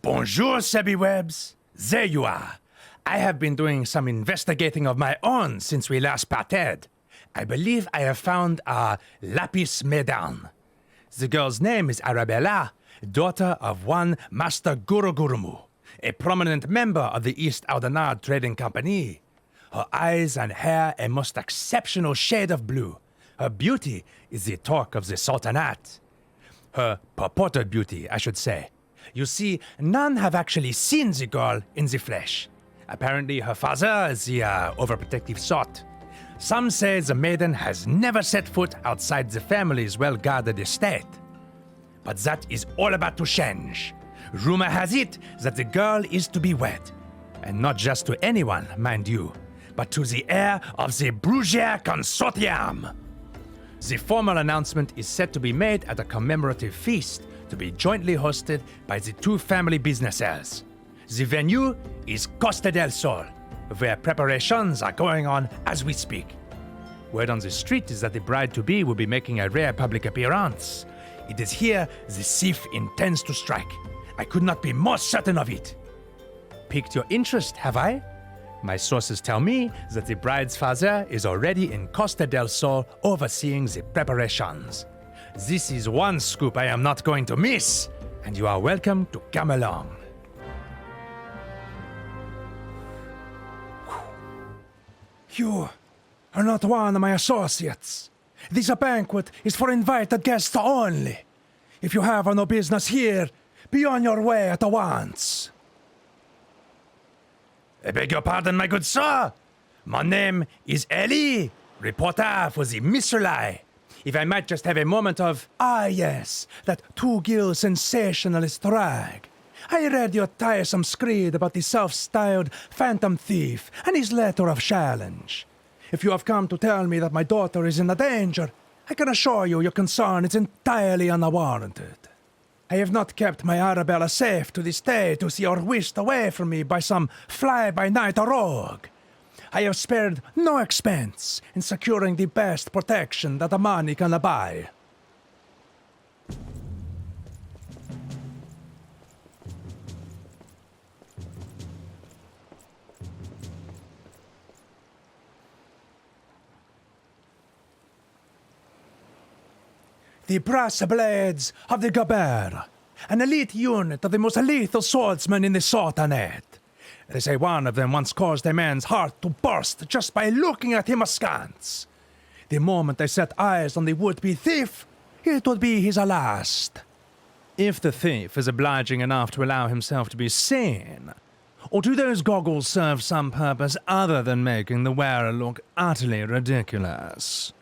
Bonjour, Sebbywebz. There you are. I have been doing some investigating of my own since we last parted. I believe I have found a lapis mesdames. The girl's name is Arabella, daughter of one Master Gurugurumu, a prominent member of the Extraordinaire trading company. Her eyes and hair a most exceptional shade of blue. Her beauty is the talk of the Sultanate. Her purported beauty, I should say. You see, none have actually seen the girl in the flesh. Apparently her father is the overprotective sort. Some say the maiden has never set foot outside the family's well-guarded estate. But that is all about to change. Rumor has it that the girl is to be wed. And not just to anyone, mind you, but to the heir of the Briardien Consortium. The formal announcement is set to be made at a commemorative feast to be jointly hosted by the two family businesses. The venue is Costa del Sol, where preparations are going on as we speak. Word on the street is that the bride-to-be will be making a rare public appearance. It is here the thief intends to strike. I could not be more certain of it. Piqued your interest, have I? My sources tell me that the bride's father is already in Costa del Sol overseeing the preparations. This is one scoop I am not going to miss, and you are welcome to come along. You are not one of my associates. This banquet is for invited guests only. If you have no business here, be on your way at once. I beg your pardon, my good sir. My name is Ellie, reporter for the Misserlei. If I might just have a moment of... Ah, yes, that two-gill sensationalist rag. I read your tiresome screed about the self-styled phantom thief and his letter of challenge. If you have come to tell me that my daughter is in danger, I can assure you your concern is entirely unwarranted. I have not kept my Arabella safe to this day to see her whisked away from me by some fly-by-night rogue. I have spared no expense in securing the best protection that a money can buy. The brass blades of the Godbert, an elite unit of the most lethal swordsmen in the Sultanate. They say one of them once caused a man's heart to burst just by looking at him askance. The moment they set eyes on the would-be thief, it would be his last. If the thief is obliging enough to allow himself to be seen, or do those goggles serve some purpose other than making the wearer look utterly ridiculous?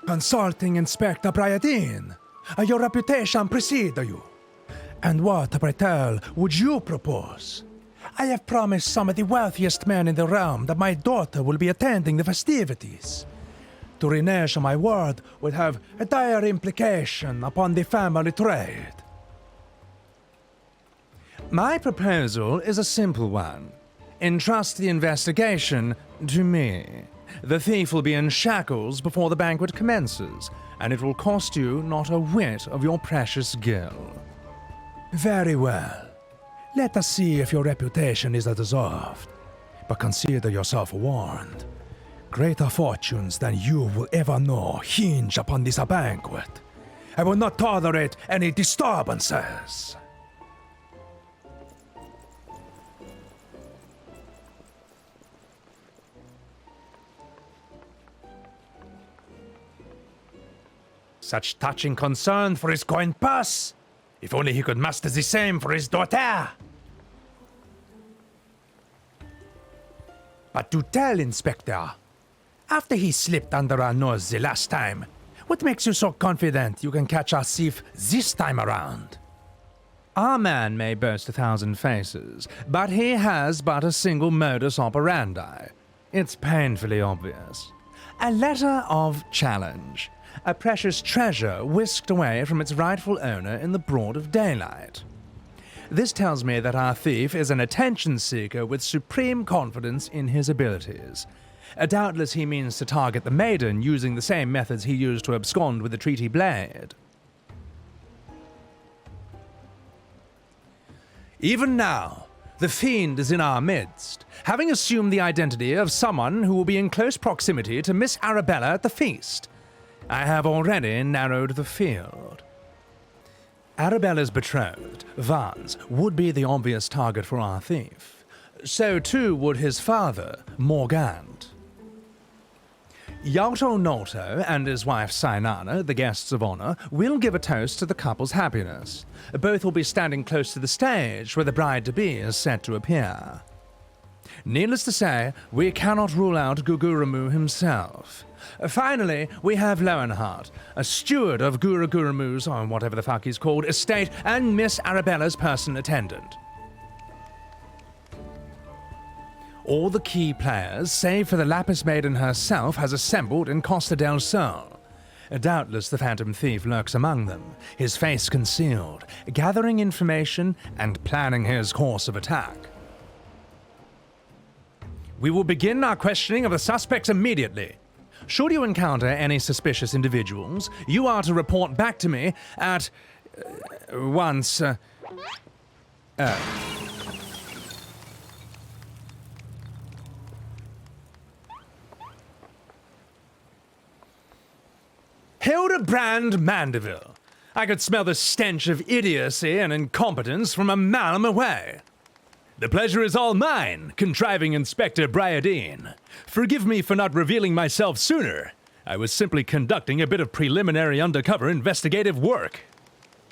Consulting Inspector Briardien, your reputation precede you. And what, pray tell, would you propose? I have promised some of the wealthiest men in the realm that my daughter will be attending the festivities. To renege on my word would have a dire implication upon the family trade. My proposal is a simple one. Entrust the investigation to me. The thief will be in shackles before the banquet commences, and it will cost you not a whit of your precious gil. Very well. Let us see if your reputation is deserved. But consider yourself warned. Greater fortunes than you will ever know hinge upon this banquet. I will not tolerate any disturbances. Such touching concern for his coin purse. If only he could muster the same for his daughter. But to tell, Inspector, after he slipped under our nose the last time, what makes you so confident you can catch our thief this time around? Our man may boast 1,000 faces, but he has but a single modus operandi. It's painfully obvious. A letter of challenge. A precious treasure whisked away from its rightful owner in the broad of daylight. This tells me that our thief is an attention seeker with supreme confidence in his abilities. Doubtless he means to target the maiden using the same methods he used to abscond with the treaty blade. Even now, the fiend is in our midst, having assumed the identity of someone who will be in close proximity to Miss Arabella at the feast. I have already narrowed the field. Arabella's betrothed, Vance, would be the obvious target for our thief. So too would his father, Morgant. Yalto Nolto and his wife Sainana, the guests of honor, will give a toast to the couple's happiness. Both will be standing close to the stage where the bride-to-be is set to appear. Needless to say, we cannot rule out Guguramu himself. Finally, we have Lowenhart, a steward of Guraguramu's, or whatever the fuck he's called, estate, and Miss Arabella's personal attendant. All the key players, save for the Lapis Maiden herself, has assembled in Costa del Sol. Doubtless the Phantom Thief lurks among them, his face concealed, gathering information and planning his course of attack. We will begin our questioning of the suspects immediately. Should you encounter any suspicious individuals, you are to report back to me at... once... Hildibrand Manderville. I could smell the stench of idiocy and incompetence from a mile away. The pleasure is all mine, contriving Inspector Briardien. Forgive me for not revealing myself sooner. I was simply conducting a bit of preliminary undercover investigative work.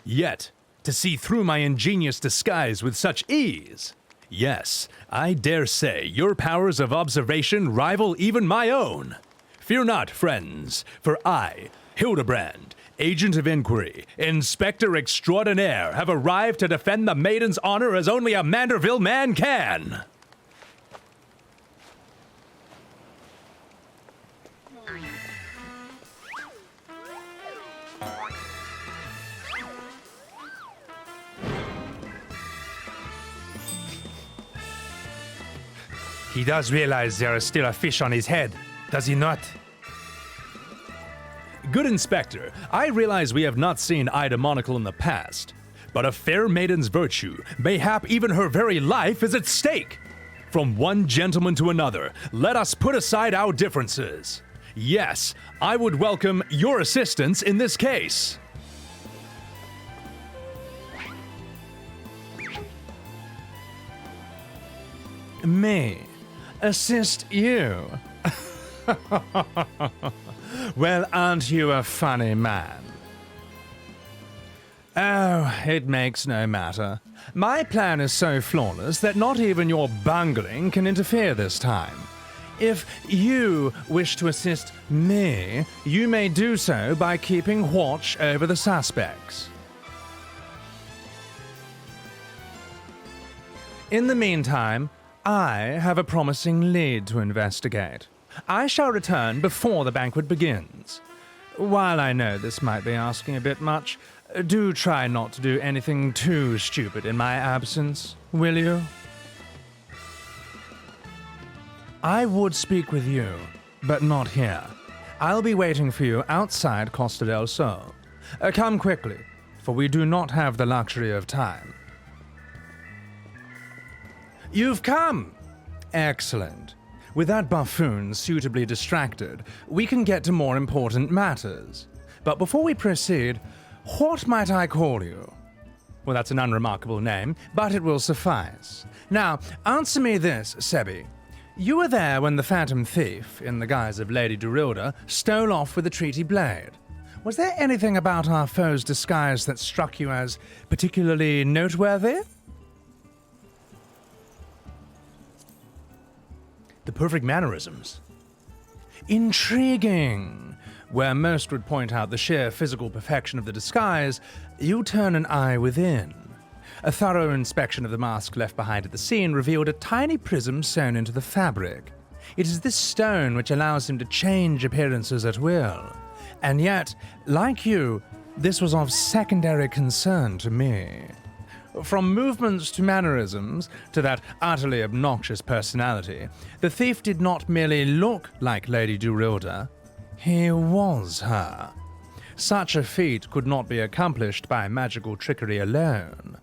Yet, to see through my ingenious disguise with such ease. Yes, I dare say your powers of observation rival even my own. Fear not, friends, for I, Hildibrand, Agent of Inquiry, Inspector Extraordinaire, have arrived to defend the maiden's honor as only a Manderville man can. He does realize there is still a fish on his head, does he not? Good Inspector, I realize we have not seen eye to monocle in the past, but a fair maiden's virtue, mayhap even her very life, is at stake. From one gentleman to another, let us put aside our differences. Yes, I would welcome your assistance in this case. Me? Assist you? Well, aren't you a funny man? Oh, it makes no matter. My plan is so flawless that not even your bungling can interfere this time. If you wish to assist me, you may do so by keeping watch over the suspects. In the meantime, I have a promising lead to investigate. I shall return before the banquet begins. While I know this might be asking a bit much, do try not to do anything too stupid in my absence, will you? I would speak with you, but not here. I'll be waiting for you outside Costa del Sol. Come quickly, for we do not have the luxury of time. You've come! Excellent. With that buffoon suitably distracted, we can get to more important matters. But before we proceed, what might I call you? Well, that's an unremarkable name, but it will suffice. Now, answer me this, Sebby. You were there when the Phantom Thief, in the guise of Lady Durilda, stole off with the treaty blade. Was there anything about our foe's disguise that struck you as particularly noteworthy? The perfect mannerisms. Intriguing. Where most would point out the sheer physical perfection of the disguise, you turn an eye within. A thorough inspection of the mask left behind at the scene revealed a tiny prism sewn into the fabric. It is this stone which allows him to change appearances at will. And yet, like you, this was of secondary concern to me. From movements to mannerisms to that utterly obnoxious personality, the thief did not merely look like Lady Durilda, he was her. Such a feat could not be accomplished by magical trickery alone.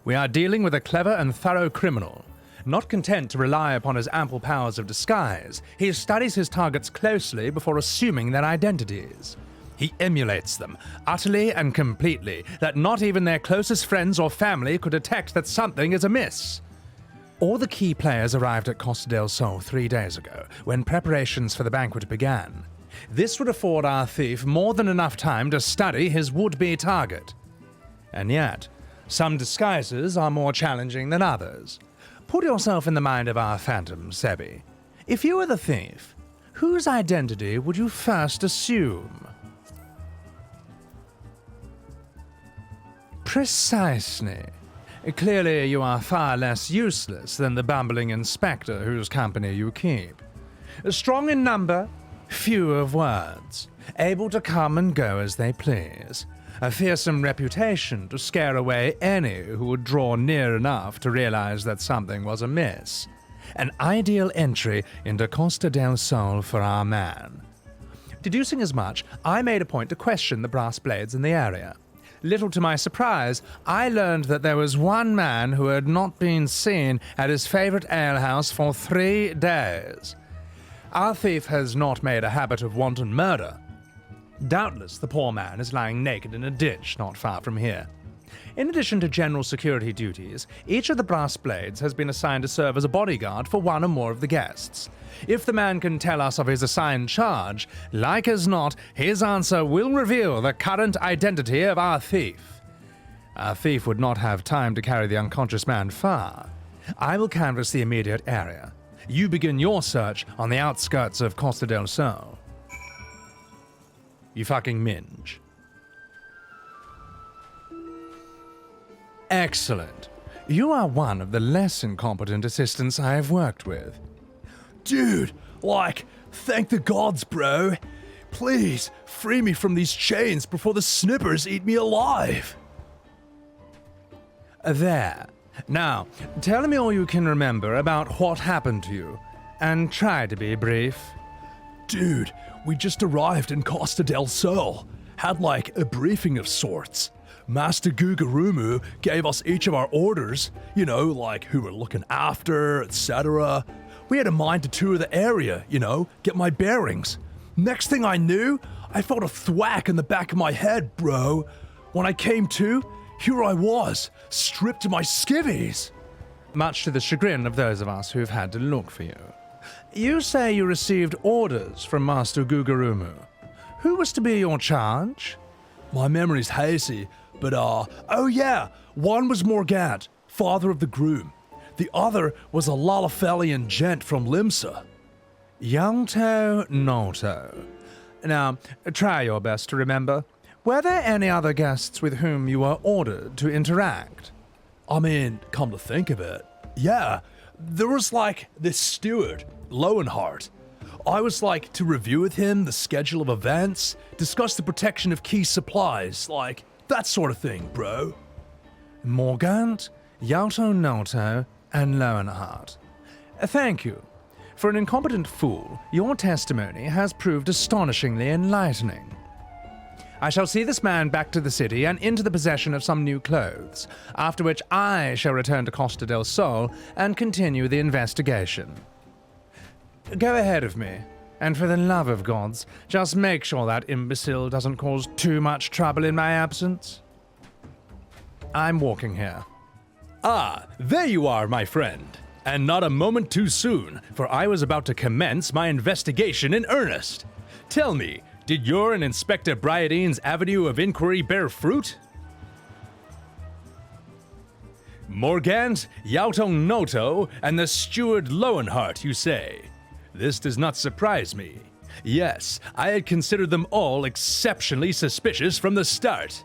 We are dealing with a clever and thorough criminal. Not content to rely upon his ample powers of disguise, he studies his targets closely before assuming their identities. He emulates them, utterly and completely, that not even their closest friends or family could detect that something is amiss. All the key players arrived at Costa del Sol 3 days ago, when preparations for the banquet began. This would afford our thief more than enough time to study his would-be target. And yet, some disguises are more challenging than others. Put yourself in the mind of our phantom, Sebby. If you were the thief, whose identity would you first assume? Precisely. Clearly, you are far less useless than the bumbling inspector whose company you keep. Strong in number, few of words, able to come and go as they please. A fearsome reputation to scare away any who would draw near enough to realize that something was amiss. An ideal entry into Costa del Sol for our man. Deducing as much, I made a point to question the brass blades in the area. Little to my surprise, I learned that there was one man who had not been seen at his favorite alehouse for 3 days. Our thief has not made a habit of wanton murder. Doubtless the poor man is lying naked in a ditch not far from here. In addition to general security duties, each of the brass blades has been assigned to serve as a bodyguard for one or more of the guests. If the man can tell us of his assigned charge, like as not, his answer will reveal the current identity of our thief. Our thief would not have time to carry the unconscious man far. I will canvass the immediate area. You begin your search on the outskirts of Costa del Sol. You fucking minge. Excellent. You are one of the less incompetent assistants I have worked with. Dude, thank the gods, bro. Please, free me from these chains before the snippers eat me alive. There. Now, tell me all you can remember about what happened to you, and try to be brief. Dude, we just arrived in Costa del Sol. Had a briefing of sorts. Master Gugarumu gave us each of our orders, who we're looking after, etc. We had a mind to tour the area, get my bearings. Next thing I knew, I felt a thwack in the back of my head, bro. When I came to, here I was, stripped to my skivvies. Much to the chagrin of those of us who've had to look for you. You say you received orders from Master Gugarumu. Who was to be your charge? My memory's hazy, but oh yeah, one was Morgant, father of the groom. The other was a lalafellian gent from Limsa. Yalto Nolto. Now, try your best to remember. Were there any other guests with whom you were ordered to interact? I mean, come to think of it, yeah, there was this steward, Lowenhart. I was to review with him the schedule of events, discuss the protection of key supplies, that sort of thing, bro. Morgant, Yalto Nolto, and Lowenhart. Thank you. For an incompetent fool, your testimony has proved astonishingly enlightening. I shall see this man back to the city and into the possession of some new clothes, after which I shall return to Costa del Sol and continue the investigation. Go ahead of me, and for the love of gods, just make sure that imbecile doesn't cause too much trouble in my absence. I'm walking here. Ah, there you are, my friend. And not a moment too soon, for I was about to commence my investigation in earnest. Tell me, did your and Inspector Briardien's avenue of inquiry bear fruit? Morgant, Yalto Noto, and the steward Lowenhart, you say? This does not surprise me. Yes, I had considered them all exceptionally suspicious from the start.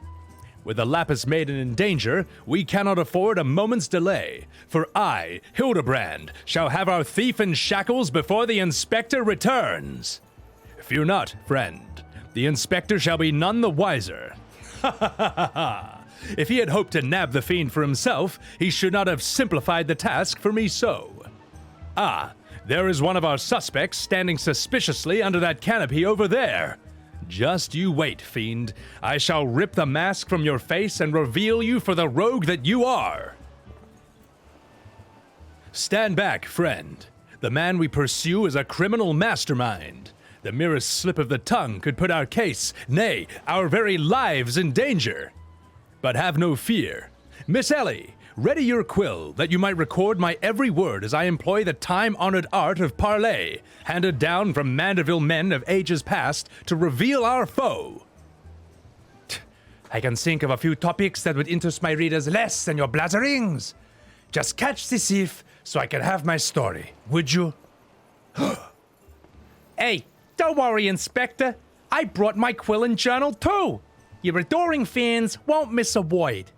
With the Lapis Maiden in danger, we cannot afford a moment's delay, for I, Hildibrand, shall have our thief in shackles before the Inspector returns. Fear not, friend. The Inspector shall be none the wiser. Ha ha ha ha ha! If he had hoped to nab the fiend for himself, he should not have simplified the task for me so. Ah, there is one of our suspects standing suspiciously under that canopy over there. Just you wait, fiend. I shall rip the mask from your face and reveal you for the rogue that you are. Stand back, friend. The man we pursue is a criminal mastermind. The merest slip of the tongue could put our case, nay, our very lives in danger. But have no fear. Miss Ellie, ready your quill, that you might record my every word as I employ the time-honored art of parley, handed down from Manderville men of ages past to reveal our foe. I can think of a few topics that would interest my readers less than your blatherings. Just catch the thief so I can have my story, would you? Hey, don't worry, Inspector. I brought my quill and journal too. Your adoring fans won't miss a word.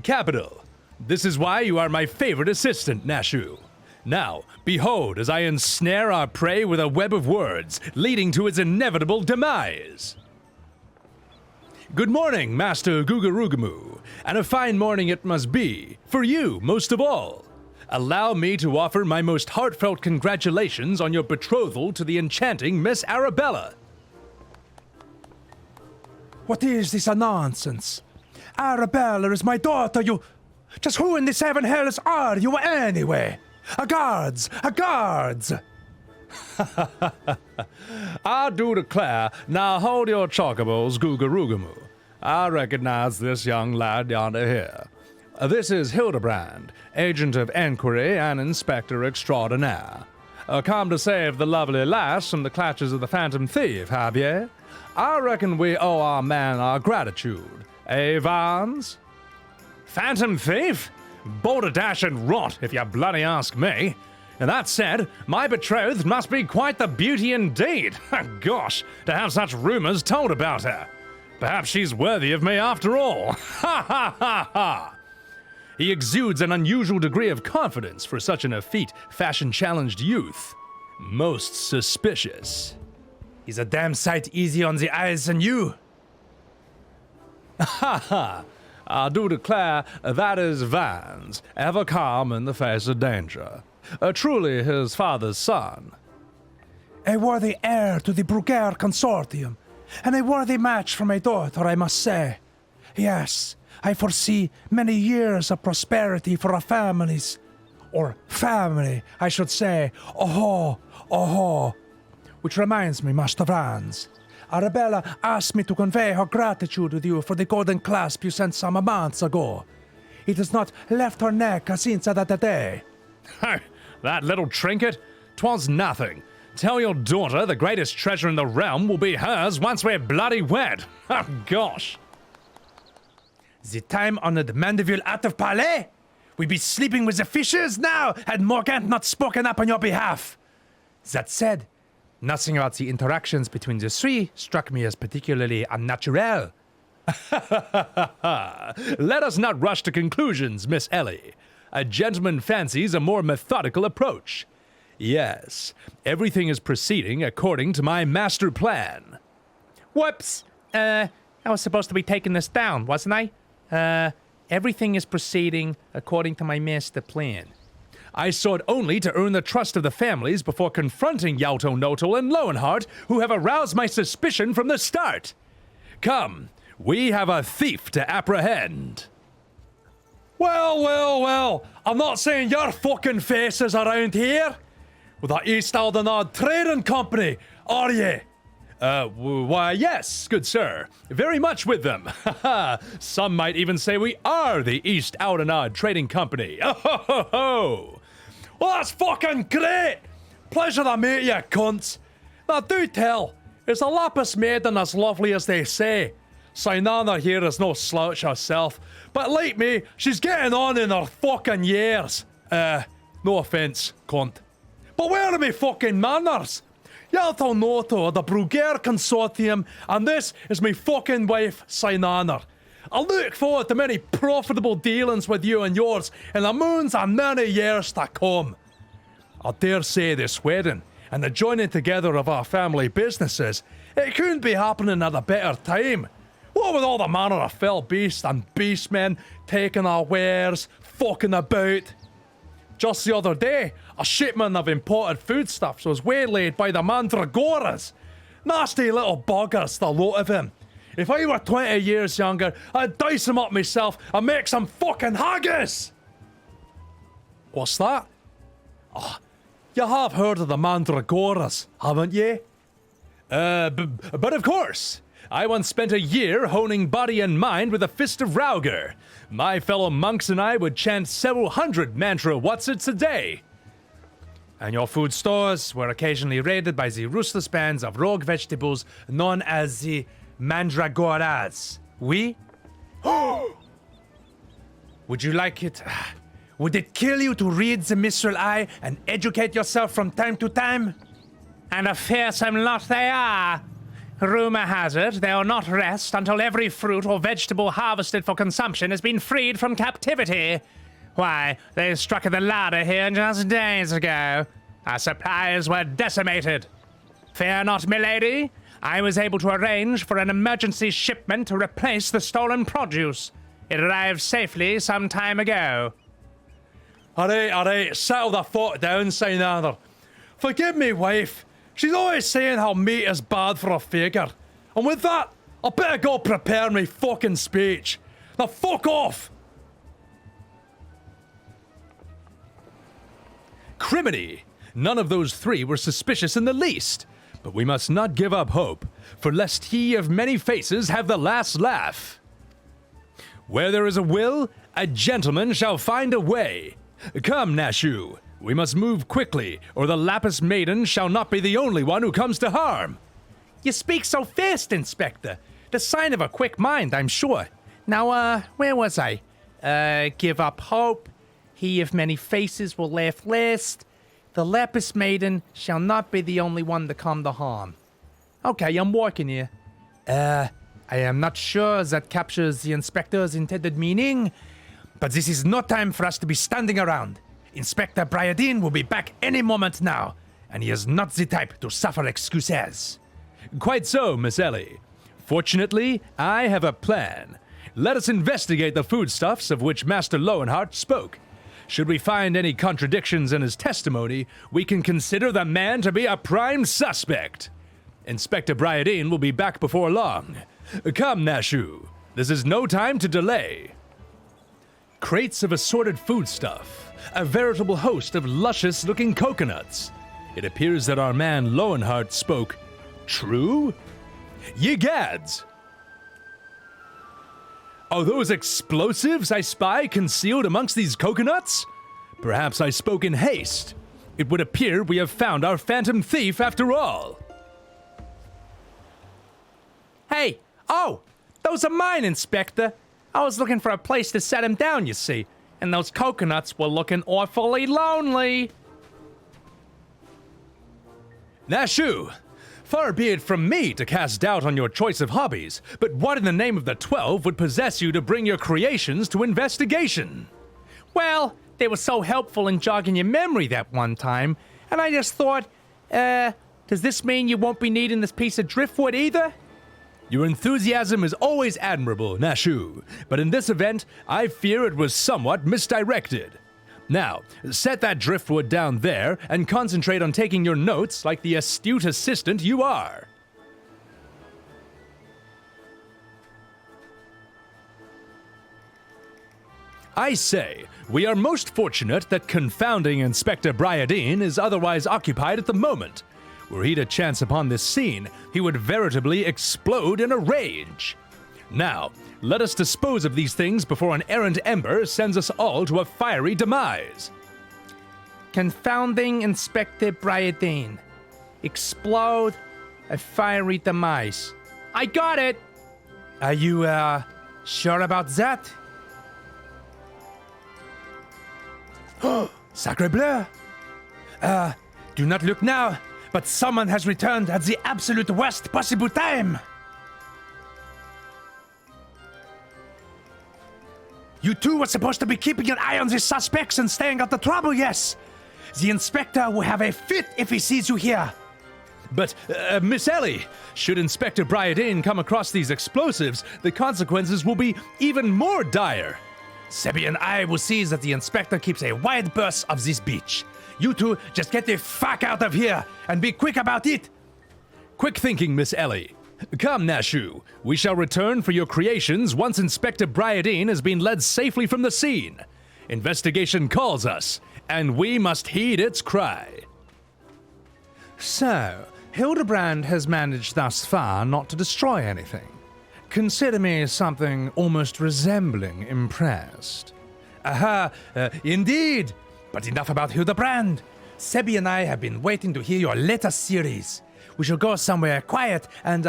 Capital. This is why you are my favorite assistant, Nashu. Now, behold as I ensnare our prey with a web of words, leading to its inevitable demise. Good morning, Master Gugarugamu, and a fine morning it must be, for you most of all. Allow me to offer my most heartfelt congratulations on your betrothal to the enchanting Miss Arabella. What is this nonsense? Arabella is my daughter, you... Just who in the seven hells are you anyway? A guards! A guards! I do declare, now hold your chocobos, Gugarugamu. I recognize this young lad yonder here. This is Hildibrand, agent of enquiry and inspector extraordinaire. Come to save the lovely lass from the clutches of the phantom thief, have ye? I reckon we owe our man our gratitude. Eh, Vans? Phantom thief? Balderdash and rot, if you bloody ask me. And that said, my betrothed must be quite the beauty indeed. Gosh, to have such rumors told about her. Perhaps she's worthy of me after all. Ha ha ha ha! He exudes an unusual degree of confidence for such an effete, fashion-challenged youth. Most suspicious. He's a damn sight easier on the eyes than you. Ha ha! I do declare that is Vans, ever calm in the face of danger. Truly his father's son. A worthy heir to the Briardien consortium, and a worthy match for my daughter, I must say. Yes, I foresee many years of prosperity for our families. Or family, I should say. Oh, oh. Which reminds me, Master Vans. Arabella asked me to convey her gratitude to you for the golden clasp you sent some months ago. It has not left her neck since that day. That little trinket? 'Twas nothing. Tell your daughter the greatest treasure in the realm will be hers once we're bloody wed. Oh, gosh. The time-honored Manderville out of Palais? We be sleeping with the fishes now, had Morgant not spoken up on your behalf. That said, nothing about the interactions between the three struck me as particularly unnatural. Let us not rush to conclusions, Miss Ellie. A gentleman fancies a more methodical approach. Yes, everything is proceeding according to my master plan. Whoops! I was supposed to be taking this down, wasn't I? Everything is proceeding according to my master plan. I sought only to earn the trust of the families before confronting Yauto Noto and Lowenheart, who have aroused my suspicion from the start. Come, we have a thief to apprehend. Well, I'm not saying your fucking faces around here with the Extraordinaire Trading Company, are ye? Why, yes, good sir. Very much with them. Some might even say we are the Extraordinaire Trading Company. Oh, ho, ho, ho. Well, that's fucking great! Pleasure to meet you, cunts. Now, do tell, is the Lapis Maiden as lovely as they say? Sinana here is no slouch herself, but like me, she's getting on in her fucking years. No offense, cunt. But where are me fucking manners? Yalto Noto of the Briardien Consortium, and this is me fucking wife, Sinana. I look forward to many profitable dealings with you and yours in the moons and many years to come. I dare say this wedding and the joining together of our family businesses, it couldn't be happening at a better time. What What with all the manner of fell beasts and beastmen taking our wares, fucking about? Just the other day, a shipment of imported foodstuffs was waylaid by the mandragoras. Nasty little buggers, the lot of them. If I were 20 years younger, I'd dice them up myself and make some fucking haggis! What's that? Oh, you have heard of the mandragoras, haven't you? But of course! I once spent a year honing body and mind with a fist of Rauger. My fellow monks and I would chant several hundred mantra whatsits a day. And your food stores were occasionally raided by the ruthless bands of rogue vegetables known as the mandragoras. Oui? Would you like it? Would it kill you to read the Mistral Eye and educate yourself from time to time? And a fearsome lot they are. Rumor has it they'll not rest until every fruit or vegetable harvested for consumption has been freed from captivity. Why, they struck the larder here just days ago. Our supplies were decimated. Fear not, milady. I was able to arrange for an emergency shipment to replace the stolen produce. It arrived safely some time ago. Alright, settle the fuck down, Signander. Forgive me, wife. She's always saying how meat is bad for a figure. And with that, I better go prepare me fucking speech. Now fuck off! Criminy! None of those three were suspicious in the least. But we must not give up hope, for lest he of many faces have the last laugh. Where there is a will, a gentleman shall find a way. Come, Nashu. We must move quickly, or the Lapis Maiden shall not be the only one who comes to harm. You speak so fast, Inspector. The sign of a quick mind, I'm sure. Now, where was I? Give up hope. He of many faces will laugh last. The Lapis Maiden shall not be the only one to come to harm. Okay, I'm working here. I am not sure that captures the Inspector's intended meaning, but this is no time for us to be standing around. Inspector Briardien will be back any moment now, and he is not the type to suffer excuses. Quite so, Miss Ellie. Fortunately, I have a plan. Let us investigate the foodstuffs of which Master Lowenhart spoke. Should we find any contradictions in his testimony, we can consider the man to be a prime suspect. Inspector Briardien will be back before long. Come, Nashu. This is no time to delay. Crates of assorted foodstuff. A veritable host of luscious-looking coconuts. It appears that our man Lowenhart spoke true? Ye gads! Are those explosives I spy concealed amongst these coconuts? Perhaps I spoke in haste. It would appear we have found our phantom thief after all. Hey! Oh! Those are mine, Inspector! I was looking for a place to set him down, you see. And those coconuts were looking awfully lonely. Nashu, far be it from me to cast doubt on your choice of hobbies, but what in the name of the 12 would possess you to bring your creations to investigation? Well, they were so helpful in jogging your memory that one time, and I just thought, does this mean you won't be needing this piece of driftwood either? Your enthusiasm is always admirable, Nashu, but in this event, I fear it was somewhat misdirected. Now, set that driftwood down there and concentrate on taking your notes like the astute assistant you are. I say, we are most fortunate that confounding Inspector Briardien is otherwise occupied at the moment. Were he to chance upon this scene, he would veritably explode in a rage. Now, let us dispose of these things before an errant ember sends us all to a fiery demise. Confounding Inspector Briardien. Explode, a fiery demise. I got it! Are you, sure about that? Sacre bleu! Do not look now, but someone has returned at the absolute worst possible time! You two were supposed to be keeping an eye on the suspects and staying out of trouble, yes? The inspector will have a fit if he sees you here. But, Miss Ellie, should Inspector Briardien come across these explosives, the consequences will be even more dire. Sebby and I will see that the inspector keeps a wide berth of this beach. You two just get the fuck out of here and be quick about it. Quick thinking, Miss Ellie. Come, Nashu. We shall return for your creations once Inspector Briardien has been led safely from the scene. Investigation calls us, and we must heed its cry. So, Hildibrand has managed thus far not to destroy anything. Consider me something almost resembling impressed. Indeed. But enough about Hildibrand. Sebby and I have been waiting to hear your latest series. We shall go somewhere quiet and,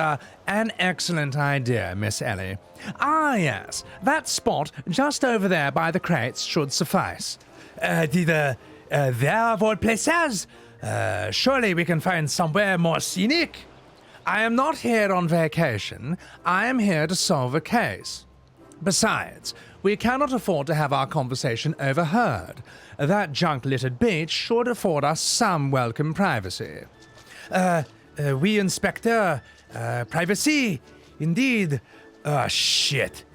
an excellent idea, Miss Ellie. Ah, yes, that spot just over there by the crates should suffice. There of all places? Surely we can find somewhere more scenic? I am not here on vacation. I am here to solve a case. Besides, we cannot afford to have our conversation overheard. That junk-littered beach should afford us some welcome privacy. Oui, Inspector. Privacy. Indeed. Shit.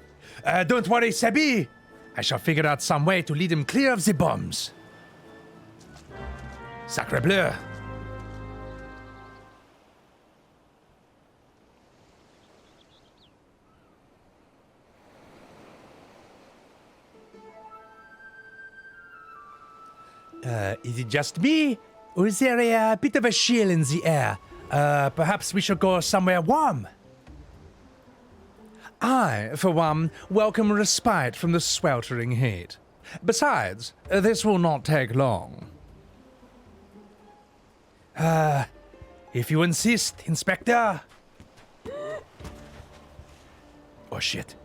Don't worry, Sebby. I shall figure out some way to lead him clear of the bombs. Sacre bleu. Is it just me? Or is there a bit of a chill in the air? Perhaps we should go somewhere warm. I, for one, welcome respite from the sweltering heat. Besides, this will not take long. If you insist, Inspector. Oh, shit.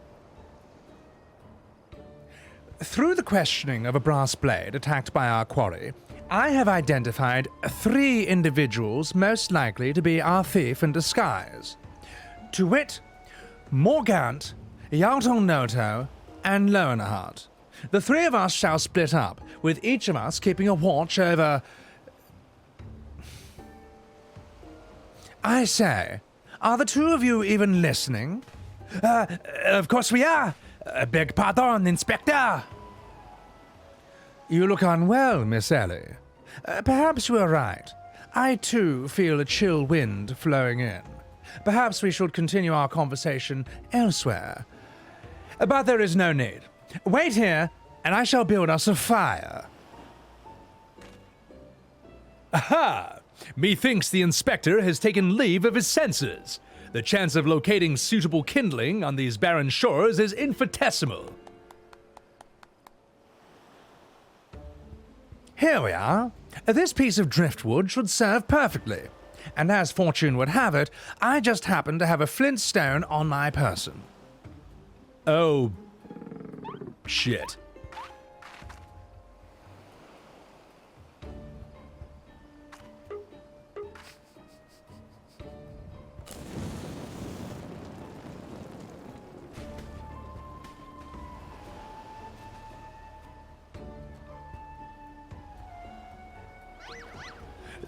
Through the questioning of a brass blade attacked by our quarry, I have identified 3 individuals most likely to be our thief in disguise. To wit, Morgant, Noto, and Lowenhart. The 3 of us shall split up, with each of us keeping a watch over... I say, are the 2 of you even listening? Of course we are. Beg pardon, Inspector. You look unwell, Miss Ellie. Perhaps you are right. I, too, feel a chill wind flowing in. Perhaps we should continue our conversation elsewhere. But there is no need. Wait here, and I shall build us a fire. Aha! Methinks the inspector has taken leave of his senses. The chance of locating suitable kindling on these barren shores is infinitesimal. Here we are. This piece of driftwood should serve perfectly. And as fortune would have it, I just happen to have a flint stone on my person. Oh, shit.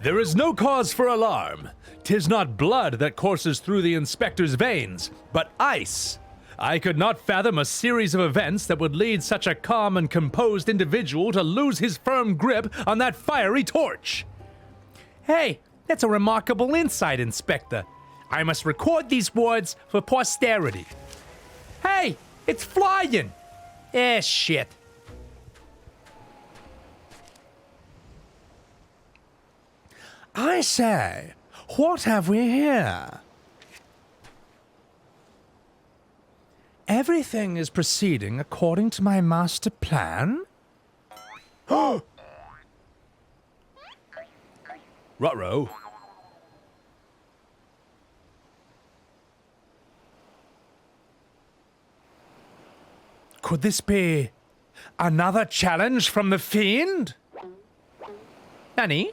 There is no cause for alarm. 'Tis not blood that courses through the inspector's veins, but ice. I could not fathom a series of events that would lead such a calm and composed individual to lose his firm grip on that fiery torch. Hey, that's a remarkable insight, Inspector. I must record these words for posterity. Hey, it's flying! Shit. I say, what have we here? Everything is proceeding according to my master plan? Ruh-roh. Could this be another challenge from the fiend? Nani?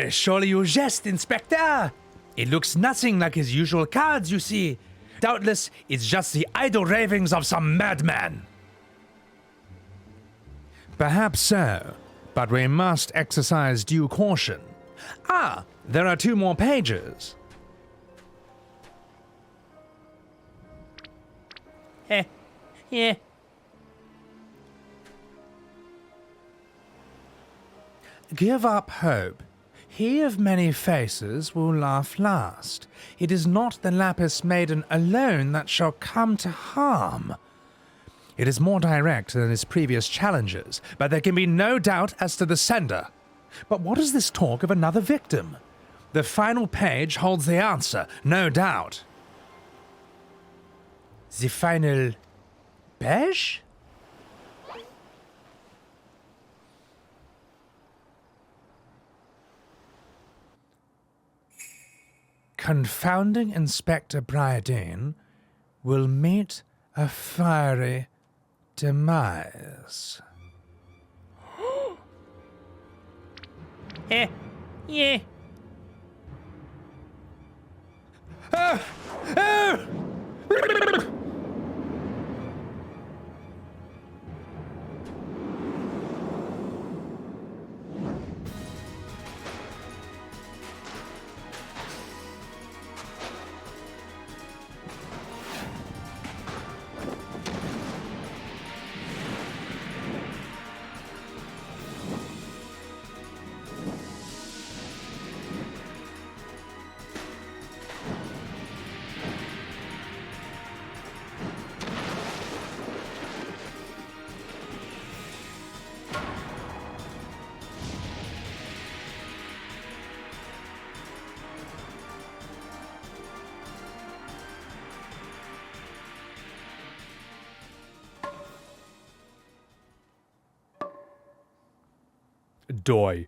Surely you jest, Inspector. It looks nothing like his usual cards, you see. Doubtless, it's just the idle ravings of some madman. Perhaps so, but we must exercise due caution. Ah, there are 2 more pages. Yeah. Give up hope. He of many faces will laugh last. It is not the lapis maiden alone that shall come to harm. It is more direct than his previous challenges, but there can be no doubt as to the sender. But what is this talk of another victim? The final page holds the answer, no doubt. The final page? Confounding Inspector Briardien will meet a fiery demise. Yeah. Doi.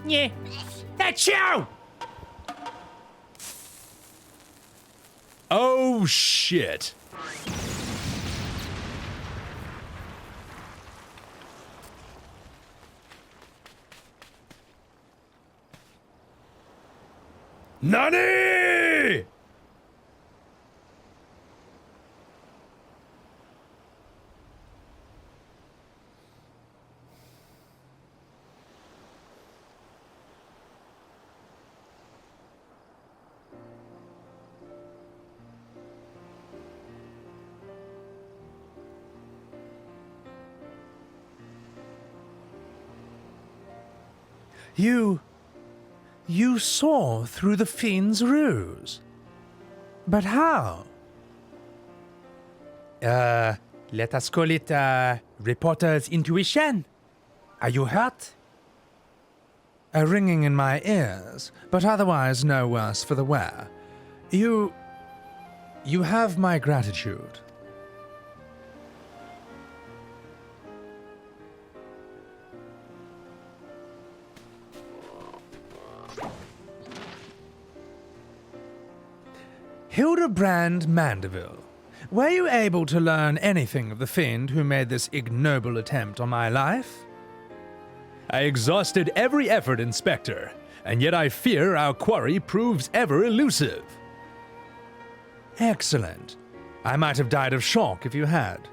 Yeah. That's you! Oh, shit. NANI?! You saw through the fiend's ruse. But how? Let us call it reporter's intuition. Are you hurt? A ringing in my ears, but otherwise no worse for the wear. You have my gratitude. Hildibrand Manderville, were you able to learn anything of the fiend who made this ignoble attempt on my life? I exhausted every effort, Inspector, and yet I fear our quarry proves ever elusive. Excellent. I might have died of shock if you had.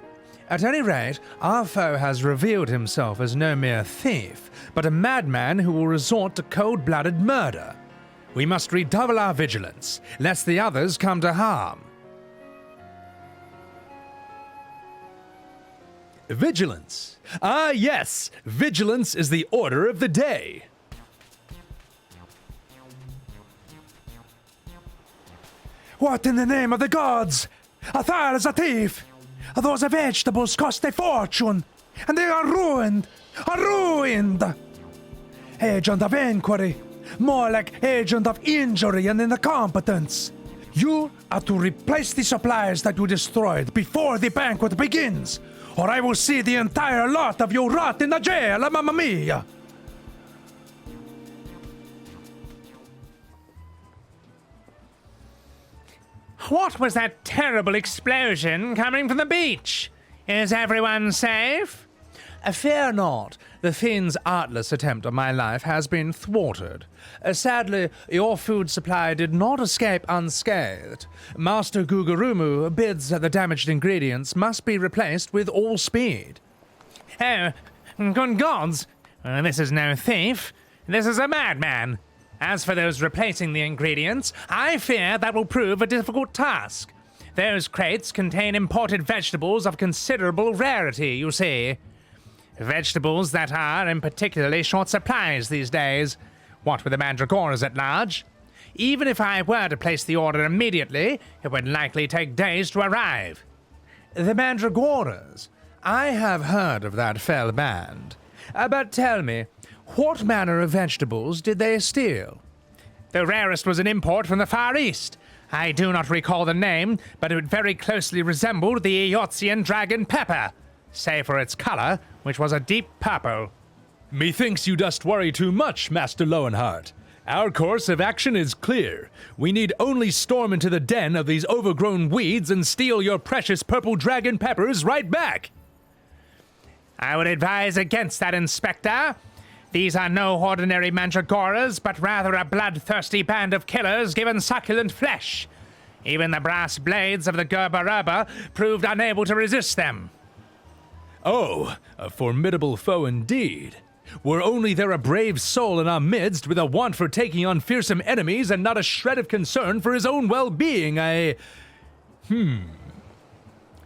At any rate, our foe has revealed himself as no mere thief, but a madman who will resort to cold-blooded murder. We must redouble our vigilance, lest the others come to harm. Vigilance. Ah, yes, vigilance is the order of the day. What in the name of the gods? Athar is a thief! Those vegetables cost a fortune, and they are ruined! Ruined! Agent of inquiry, more like agent of injury and incompetence. You are to replace the supplies that you destroyed before the banquet begins, or I will see the entire lot of you rot in the jail, mamma mia! What was that terrible explosion coming from the beach? Is everyone safe? Fear not. The Finn's artless attempt on my life has been thwarted. Sadly, your food supply did not escape unscathed. Master Gugarumu bids that the damaged ingredients must be replaced with all speed. Oh, good gods! This is no thief. This is a madman. As for those replacing the ingredients, I fear that will prove a difficult task. Those crates contain imported vegetables of considerable rarity, you see. Vegetables that are in particularly short supplies these days, what with the mandragoras at large. Even if I were to place the order immediately, it would likely take days to arrive. The mandragoras? I have heard of that fell band. But tell me, what manner of vegetables did they steal? The rarest was an import from the Far East. I do not recall the name, but it very closely resembled the Eotian dragon pepper, save for its color, which was a deep purple. Methinks you dost worry too much, Master Lowenheart. Our course of action is clear. We need only storm into the den of these overgrown weeds and steal your precious purple dragon peppers right back. I would advise against that, Inspector. These are no ordinary mandragoras, but rather a bloodthirsty band of killers given succulent flesh. Even the brass blades of the Gerber proved unable to resist them. Oh, a formidable foe indeed. Were only there a brave soul in our midst with a want for taking on fearsome enemies and not a shred of concern for his own well-being,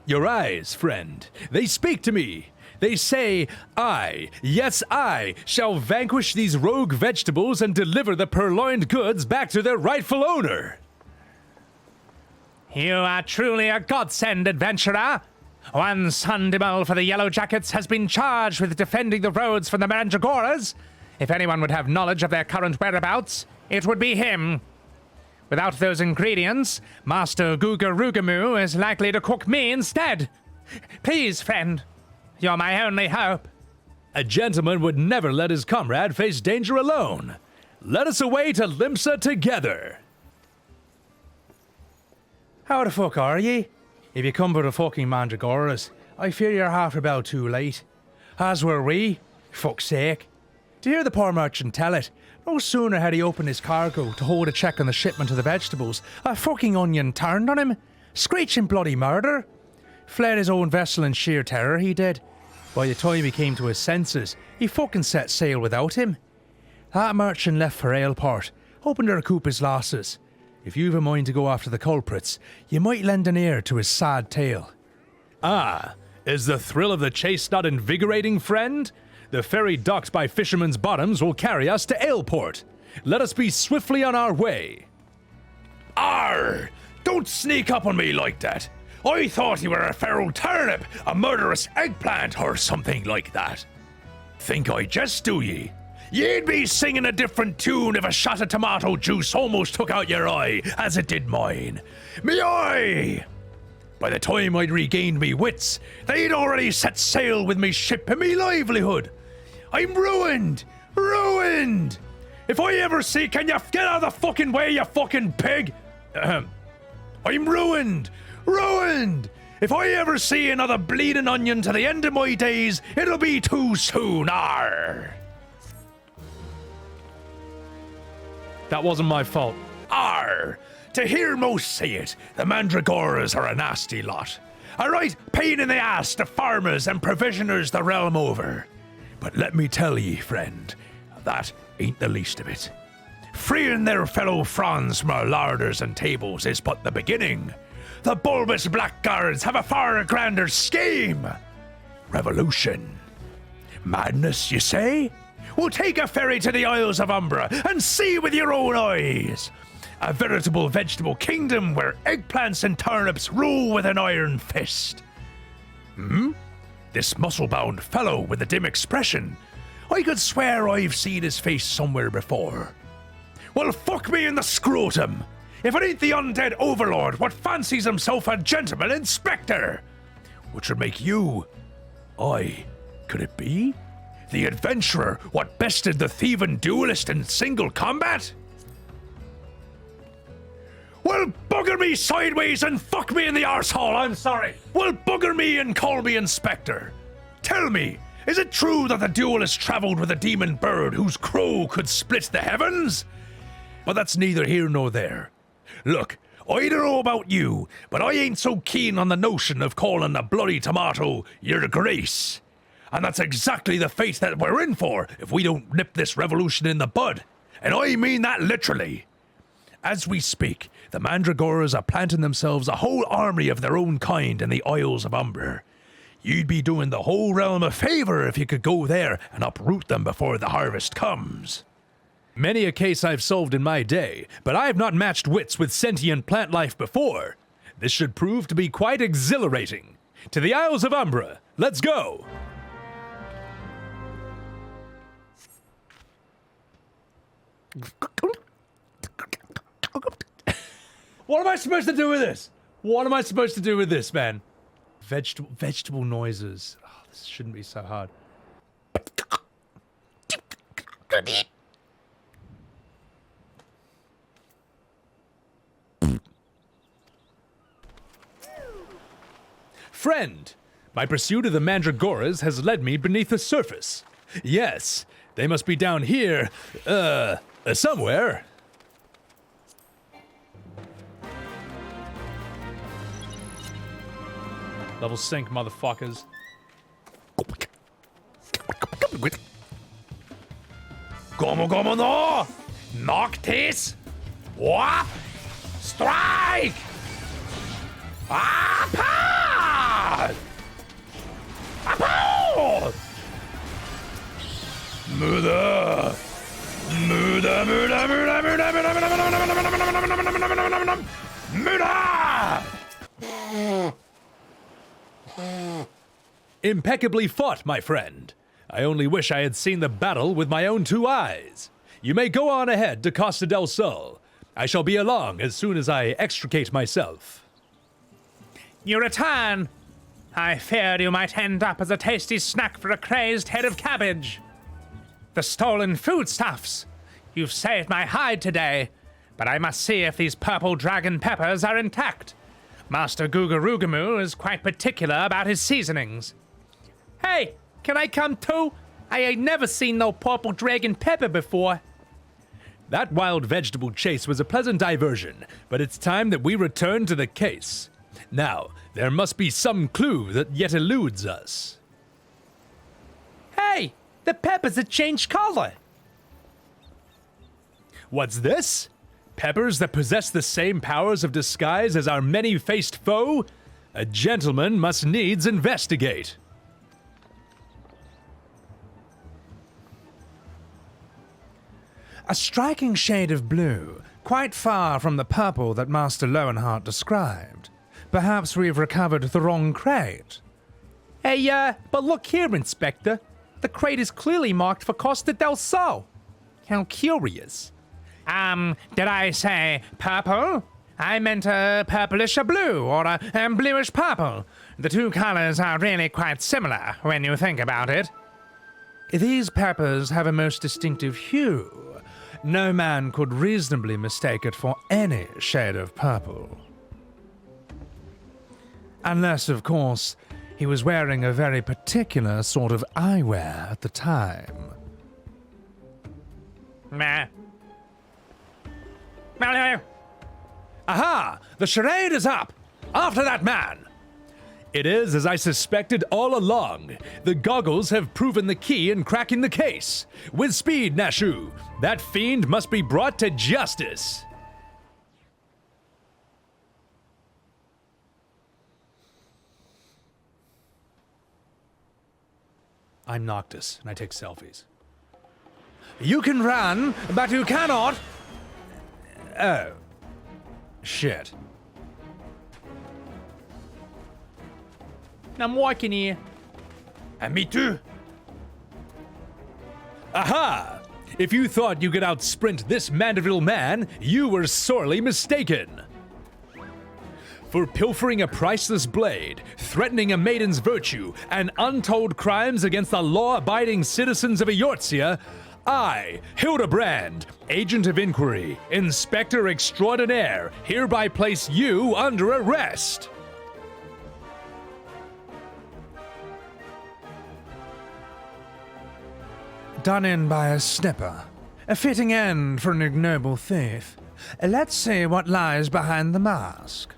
Your eyes, friend, they speak to me. They say, I, yes I, shall vanquish these rogue vegetables and deliver the purloined goods back to their rightful owner. You are truly a godsend, adventurer. One Sundibel for the Yellow Jackets has been charged with defending the roads from the Mandragoras. If anyone would have knowledge of their current whereabouts, it would be him. Without those ingredients, Master Gugarugamu is likely to cook me instead. Please, friend, you're my only hope. A gentleman would never let his comrade face danger alone. Let us away to Limsa together. How the fuck are ye? If you come for the fucking mandragoras, I fear you're half about too late. As were we. Fuck's sake. To hear the poor merchant tell it, no sooner had he opened his cargo to hold a check on the shipment of the vegetables, a fucking onion turned on him. Screeching bloody murder. Fled his own vessel in sheer terror, he did. By the time he came to his senses, he fucking set sail without him. That merchant left for Aleport, hoping to recoup his losses. If you've a mind to go after the culprits, you might lend an ear to his sad tale. Ah, is the thrill of the chase not invigorating, friend? The ferry docked by Fisherman's Bottoms will carry us to Aleport. Let us be swiftly on our way. Arr! Don't sneak up on me like that. I thought you were a feral turnip, a murderous eggplant, or something like that. Think I jest, do ye? You'd be singing a different tune if a shot of tomato juice almost took out your eye, as it did mine. Me eye! By the time I'd regained me wits, they'd already set sail with me ship and me livelihood. I'm ruined! Ruined! If I ever see, can you get out of the fucking way, you fucking pig? I'm ruined! Ruined! If I ever see another bleeding onion to the end of my days, it'll be too soon, arr! That wasn't my fault. Arr! To hear most say it, the mandragoras are a nasty lot. A right pain in the ass to farmers and provisioners the realm over. But let me tell ye, friend, that ain't the least of it. Freeing their fellow fronds from our larders and tables is but the beginning. The bulbous blackguards have a far grander scheme. Revolution. Madness, you say? Well, take a ferry to the Isles of Umbra and see with your own eyes. A veritable vegetable kingdom where eggplants and turnips rule with an iron fist. This muscle-bound fellow with the dim expression, I could swear I've seen his face somewhere before. Well, fuck me in the scrotum. If it ain't the undead overlord what fancies himself a gentleman inspector! Which would make you... could it be? The adventurer what bested the thieving duelist in single combat? Well, bugger me sideways and fuck me in the arsehole, I'm sorry. Well, bugger me and call me inspector. Tell me, is it true that the duelist traveled with a demon bird whose crow could split the heavens? But that's neither here nor there. Look, I don't know about you, but I ain't so keen on the notion of calling a bloody tomato your grace. And that's exactly the fate that we're in for if we don't nip this revolution in the bud. And I mean that literally. As we speak, the Mandragoras are planting themselves a whole army of their own kind in the Isles of Umber. You'd be doing the whole realm a favor if you could go there and uproot them before the harvest comes. Many a case I've solved in my day, but I have not matched wits with sentient plant life before. This should prove to be quite exhilarating. To the Isles of Umbra, let's go! What am I supposed to do with this? What am I supposed to do with this, man? Vegetable noises. Oh, this shouldn't be so hard. Friend, my pursuit of the Mandragoras has led me beneath the surface. Yes, they must be down here, somewhere. Level sync, motherfuckers. Gomo gomo no! Noctis! Wap! Strike! Apa! Apa! Muda! Muda, muda, muda, muda, muda, muda, muda! Impeccably fought, my friend. I only wish I had seen the battle with my own two eyes. You may go on ahead to Costa del Sol. I shall be along as soon as I extricate myself. You return! I feared you might end up as a tasty snack for a crazed head of cabbage. The stolen foodstuffs! You've saved my hide today, but I must see if these purple dragon peppers are intact. Master Gugarugamu is quite particular about his seasonings. Hey, can I come too? I ain't never seen no purple dragon pepper before. That wild vegetable chase was a pleasant diversion, but it's time that we return to the case. Now, there must be some clue that yet eludes us. Hey, the peppers have changed color. What's this? Peppers that possess the same powers of disguise as our many-faced foe? A gentleman must needs investigate. A striking shade of blue, quite far from the purple that Master Lowenheart described. Perhaps we've recovered the wrong crate. Hey, but look here, Inspector. The crate is clearly marked for Costa del Sol. How curious. Did I say purple? I meant a purplish blue or a bluish purple. The two colors are really quite similar when you think about it. These peppers have a most distinctive hue. No man could reasonably mistake it for any shade of purple. Unless, of course, he was wearing a very particular sort of eyewear at the time. Meh. Aha! The charade is up! After that man! It is as I suspected all along. The goggles have proven the key in cracking the case. With speed, Nashu! That fiend must be brought to justice! I'm Noctis, and I take selfies. You can run, but you cannot... Oh. Shit. I'm walking here. And me too. Aha! If you thought you could outsprint this Manderville man, you were sorely mistaken. For pilfering a priceless blade, threatening a maiden's virtue, and untold crimes against the law-abiding citizens of Eortzia, I, Hildibrand, Agent of Inquiry, Inspector Extraordinaire, hereby place you under arrest. Done in by a snipper. A fitting end for an ignoble thief. Let's see what lies behind the mask.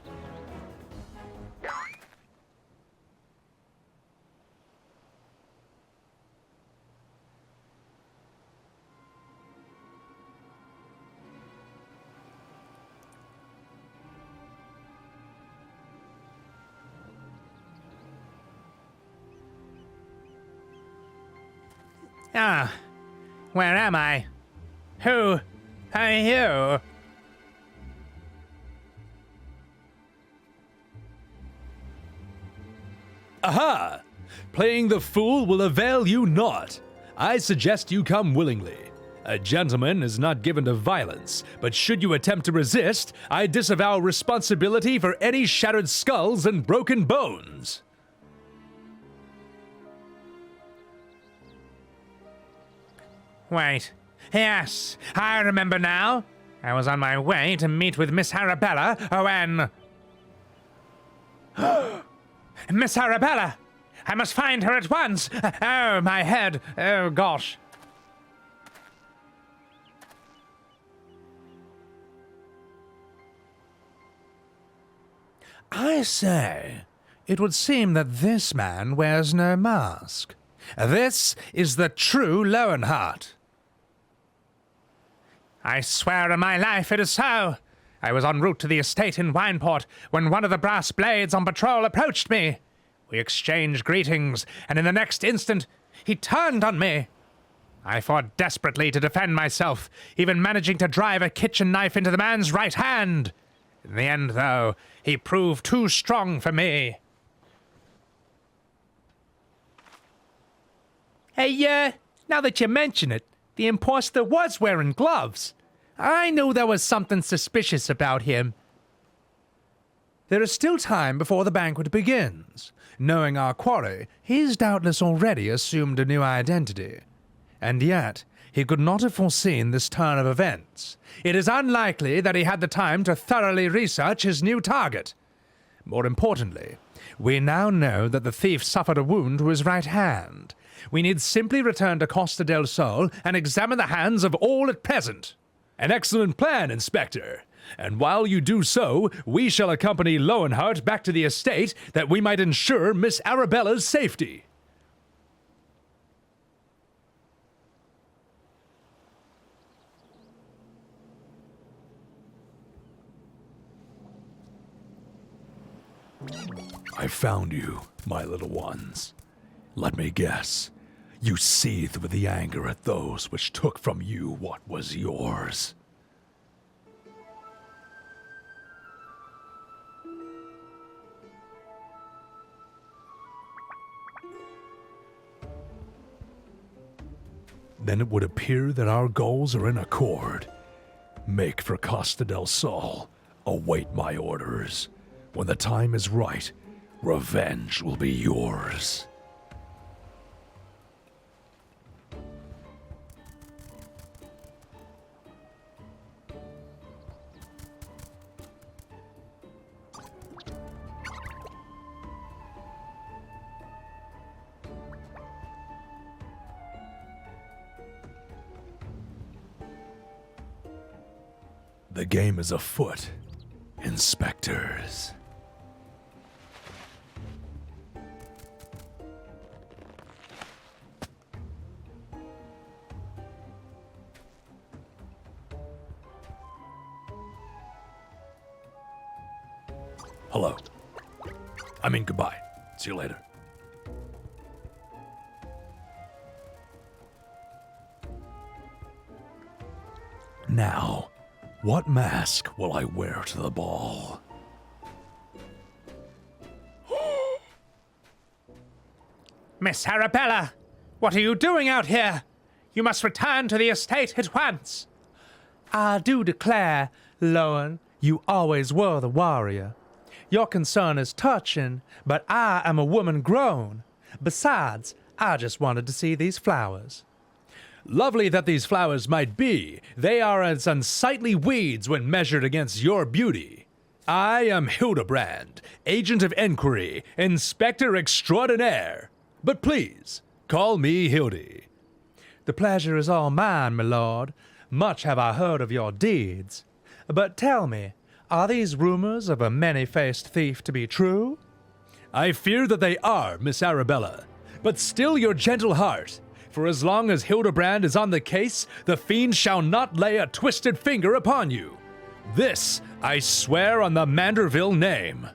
Ah, where am I? Who are you? Aha! Playing the fool will avail you naught. I suggest you come willingly. A gentleman is not given to violence, but should you attempt to resist, I disavow responsibility for any shattered skulls and broken bones. Wait. Yes, I remember now. I was on my way to meet with Miss Arabella when... Miss Arabella! I must find her at once! Oh, my head! Oh, gosh. I say, it would seem that this man wears no mask. This is the true Lowenheart. I swear on my life it is so. I was en route to the estate in Wineport when one of the brass blades on patrol approached me. We exchanged greetings, and in the next instant, he turned on me. I fought desperately to defend myself, even managing to drive a kitchen knife into the man's right hand. In the end, though, he proved too strong for me. Hey, now that you mention it, the imposter was wearing gloves. I knew there was something suspicious about him. There is still time before the banquet begins. Knowing our quarry, he's doubtless already assumed a new identity. And yet, he could not have foreseen this turn of events. It is unlikely that he had the time to thoroughly research his new target. More importantly, we now know that the thief suffered a wound to his right hand. We need simply return to Costa del Sol and examine the hands of all at present. An excellent plan, Inspector. And while you do so, we shall accompany Lowenheart back to the estate that we might ensure Miss Arabella's safety. I found you, my little ones. Let me guess. You seethe with the anger at those which took from you what was yours. Then it would appear that our goals are in accord. Make for Costa del Sol. Await my orders. When the time is right, revenge will be yours. The game is afoot, inspectors. Hello. I mean goodbye. See you later. Now, what mask will I wear to the ball? Miss Arabella, what are you doing out here? You must return to the estate at once. I do declare, Lowen, you always were the warrior. Your concern is touching, but I am a woman grown. Besides, I just wanted to see these flowers. Lovely that these flowers might be, they are as unsightly weeds when measured against your beauty. I am Hildibrand, agent of enquiry, inspector extraordinaire. But please, call me Hildy. The pleasure is all mine, my lord. Much have I heard of your deeds. But tell me, are these rumors of a many-faced thief to be true? I fear that they are, Miss Arabella. But still your gentle heart, for as long as Hildibrand is on the case, the fiend shall not lay a twisted finger upon you. This I swear on the Manderville name.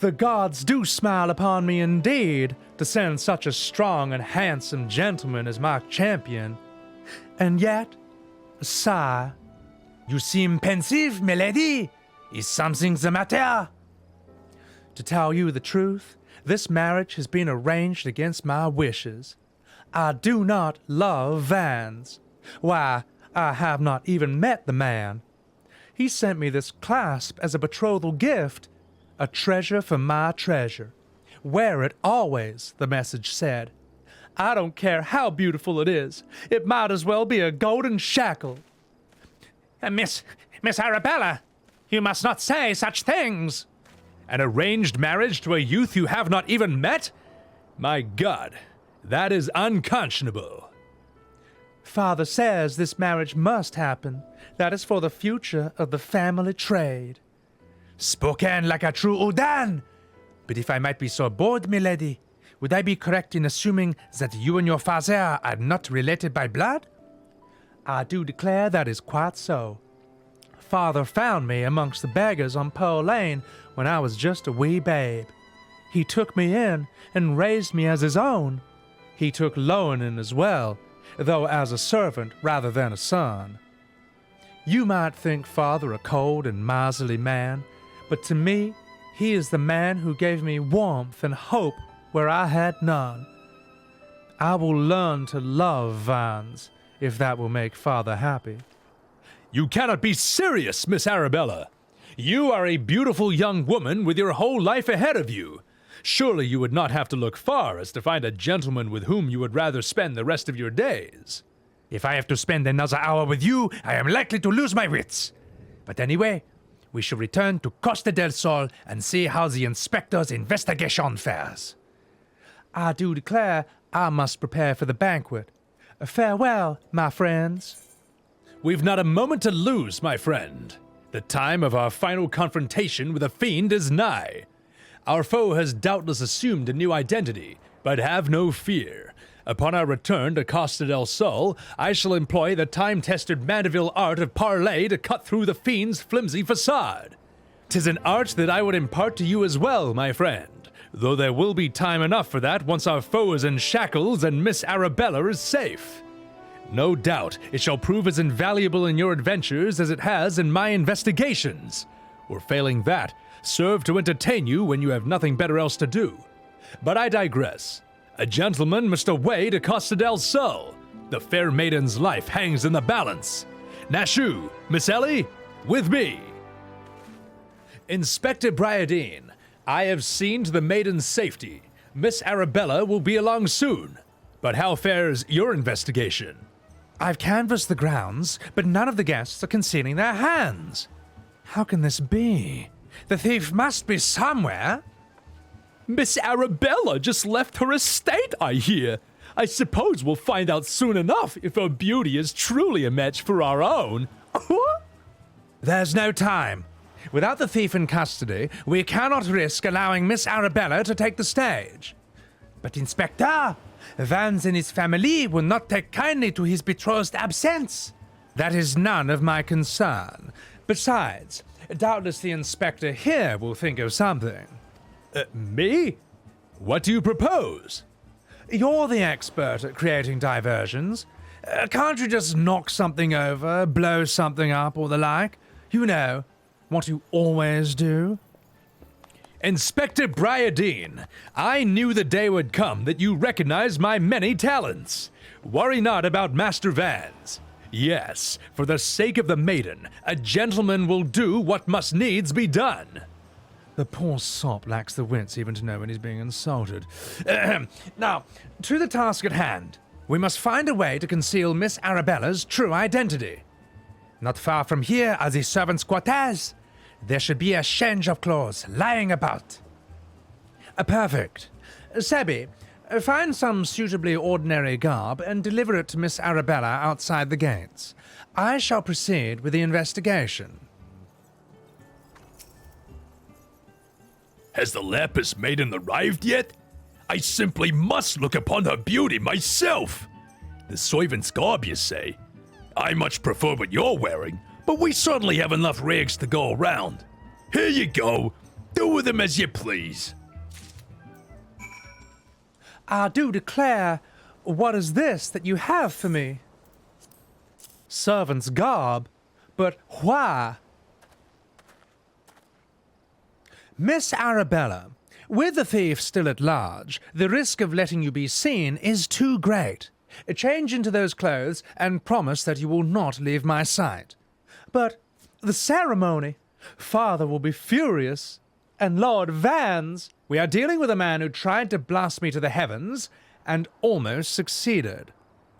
The gods do smile upon me indeed, to send such a strong and handsome gentleman as my champion. And yet, sigh. You seem pensive, milady. Is something the matter? To tell you the truth, this marriage has been arranged against my wishes. I do not love Vans. Why, I have not even met the man. He sent me this clasp as a betrothal gift, a treasure for my treasure. Wear it always, the message said. I don't care how beautiful it is. It might as well be a golden shackle. Miss Arabella, you must not say such things. An arranged marriage to a youth you have not even met? My God, that is unconscionable. Father says this marriage must happen. That is for the future of the family trade. Spoken like a true Udan. But if I might be so bold, milady, would I be correct in assuming that you and your father are not related by blood? I do declare that is quite so. Father found me amongst the beggars on Pearl Lane when I was just a wee babe. He took me in and raised me as his own. He took Lowen in as well, though as a servant rather than a son. You might think Father a cold and miserly man, but to me, he is the man who gave me warmth and hope where I had none. I will learn to love Vans, if that will make Father happy. You cannot be serious, Miss Arabella. You are a beautiful young woman with your whole life ahead of you. Surely you would not have to look far as to find a gentleman with whom you would rather spend the rest of your days. If I have to spend another hour with you, I am likely to lose my wits. But anyway, we shall return to Costa del Sol and see how the inspector's investigation fares. I do declare I must prepare for the banquet. Farewell, my friends. We've not a moment to lose, my friend. The time of our final confrontation with the fiend is nigh. Our foe has doubtless assumed a new identity, but have no fear. Upon our return to Costa del Sol, I shall employ the time-tested Manderville art of parley to cut through the fiend's flimsy facade. 'Tis an art that I would impart to you as well, my friend, though there will be time enough for that once our foe is in shackles and Miss Arabella is safe. No doubt it shall prove as invaluable in your adventures as it has in my investigations, or failing that, serve to entertain you when you have nothing better else to do. But I digress. A gentleman must away to Costa del Sol. The fair maiden's life hangs in the balance. Nashu, Miss Ellie, with me. Inspector Briardien, I have seen to the maiden's safety. Miss Arabella will be along soon. But how fares your investigation? I've canvassed the grounds, but none of the guests are concealing their hands. How can this be? The thief must be somewhere. Miss Arabella just left her estate, I hear. I suppose we'll find out soon enough if her beauty is truly a match for our own. There's no time. Without the thief in custody, we cannot risk allowing Miss Arabella to take the stage. But Inspector, Vans and his family will not take kindly to his betrothed's absence. That is none of my concern. Besides, doubtless the inspector here will think of something. Me? What do you propose? You're the expert at creating diversions. Can't you just knock something over, blow something up, or the like? You know, what you always do. Inspector Briardien, I knew the day would come that you recognized my many talents. Worry not about Master Vans. Yes, for the sake of the maiden, a gentleman will do what must needs be done. The poor sop lacks the wits even to know when he's being insulted. Now, to the task at hand. We must find a way to conceal Miss Arabella's true identity. Not far from here are the servants' quarters. There should be a change of clothes lying about. Perfect. Sebby, find some suitably ordinary garb and deliver it to Miss Arabella outside the gates. I shall proceed with the investigation. Has the lapis maiden arrived yet? I simply must look upon her beauty myself. The servant's garb, you say? I much prefer what you're wearing, but we certainly have enough rags to go around. Here you go. Do with them as you please. I do declare, what is this that you have for me? Servant's garb? But why? Miss Arabella, with the thief still at large, the risk of letting you be seen is too great. Change into those clothes and promise that you will not leave my sight. But the ceremony, Father will be furious. And Lord Vans, we are dealing with a man who tried to blast me to the heavens and almost succeeded.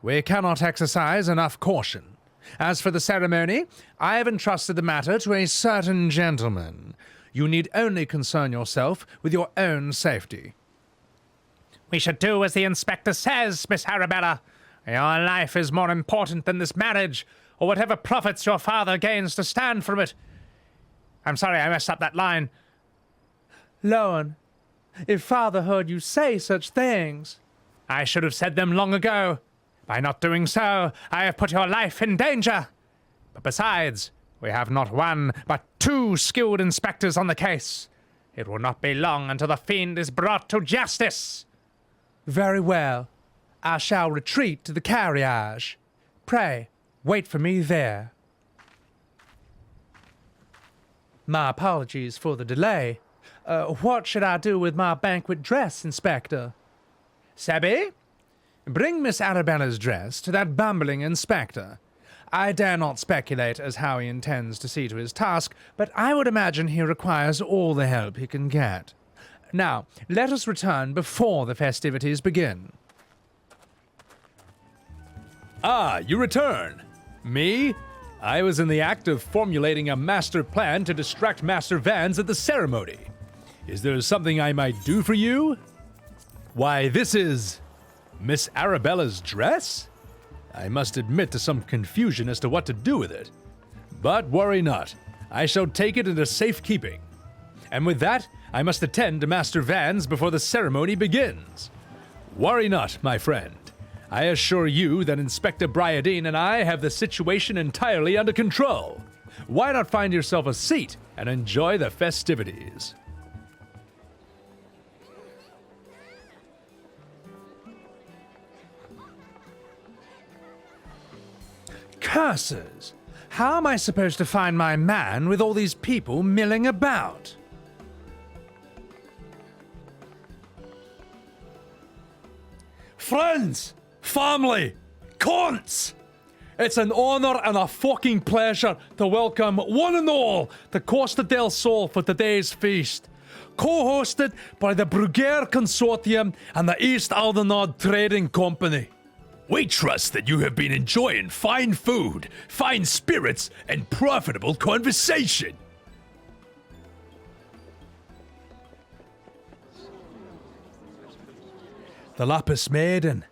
We cannot exercise enough caution. As for the ceremony, I have entrusted the matter to a certain gentleman. You need only concern yourself with your own safety. We should do as the inspector says, Miss Arabella. Your life is more important than this marriage, or whatever profits your father gains to stand from it. I'm sorry I messed up that line. Loan, if father heard you say such things, I should have said them long ago. By not doing so, I have put your life in danger. But besides, we have not one, but two skilled inspectors on the case. It will not be long until the fiend is brought to justice. Very well. I shall retreat to the carriage. Pray, wait for me there. My apologies for the delay. What should I do with my banquet dress, Inspector? Sebby, bring Miss Arabella's dress to that bumbling inspector. I dare not speculate as how he intends to see to his task, but I would imagine he requires all the help he can get. Now, let us return before the festivities begin. Ah, you return. Me? I was in the act of formulating a master plan to distract Master Vans at the ceremony. Is there something I might do for you? Why, this is Miss Arabella's dress? I must admit to some confusion as to what to do with it. But worry not. I shall take it into safekeeping. And with that, I must attend to Master Vans before the ceremony begins. Worry not, my friend. I assure you that Inspector Briardien and I have the situation entirely under control. Why not find yourself a seat and enjoy the festivities? Curses! How am I supposed to find my man with all these people milling about? Friends! Family! Cons! It's an honor and a fucking pleasure to welcome one and all to Costa del Sol for today's feast. Co-hosted by the Bruguière Consortium and the East Aldenard Trading Company. We trust that you have been enjoying fine food, fine spirits, and profitable conversation. The Lapis Maiden.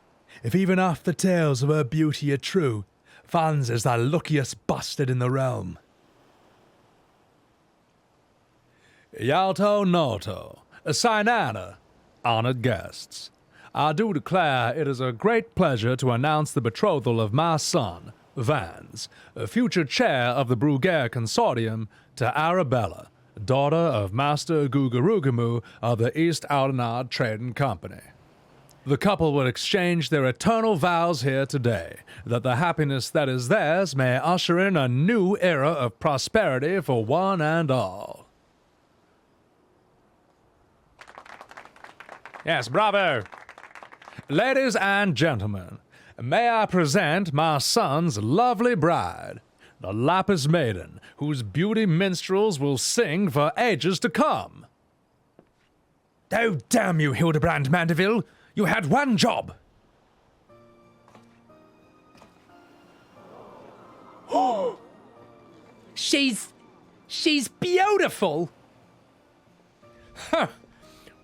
If even half the tales of her beauty are true, Vans is the luckiest bastard in the realm. Yalto Noto, Sinana, honored guests. I do declare it is a great pleasure to announce the betrothal of my son, Vans, future chair of the Bruguière Consortium, to Arabella, daughter of Master Gugarugamu of the East Aldenard Trading Company. The couple will exchange their eternal vows here today, that the happiness that is theirs may usher in a new era of prosperity for one and all. Yes, bravo. Ladies and gentlemen, may I present my son's lovely bride, the Lapis Maiden, whose beauty minstrels will sing for ages to come. Oh, damn you, Hildibrand Manderville. You had one job. She's beautiful. Huh.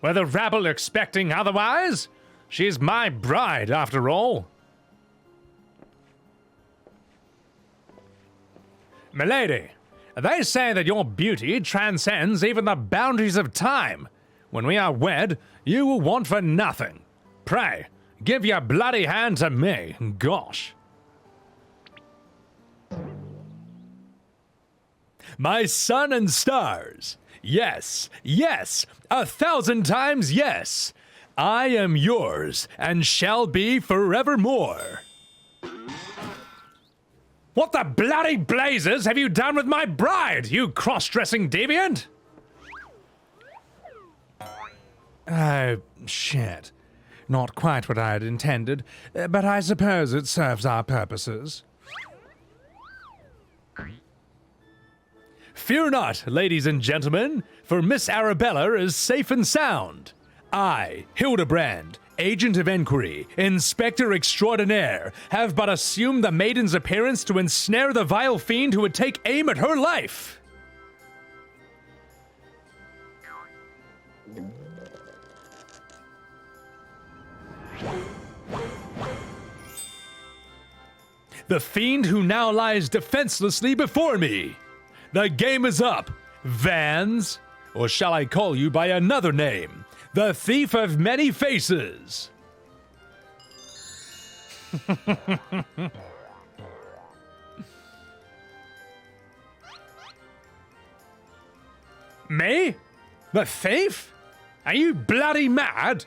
Were the rabble expecting otherwise? She's my bride, after all. Milady, they say that your beauty transcends even the boundaries of time. When we are wed, you will want for nothing. Pray, give your bloody hand to me, gosh. My sun and stars. Yes, yes, 1,000 times yes. I am yours and shall be forevermore. What the bloody blazes have you done with my bride, you cross-dressing deviant? Oh, shit. Not quite what I had intended, but I suppose it serves our purposes. Fear not, ladies and gentlemen, for Miss Arabella is safe and sound. I, Hildibrand, Agent of Enquiry, Inspector Extraordinaire, have but assumed the maiden's appearance to ensnare the vile fiend who would take aim at her life. The fiend who now lies defenselessly before me. The game is up, Vans. Or shall I call you by another name? The Thief of Many Faces. Me? The thief? Are you bloody mad?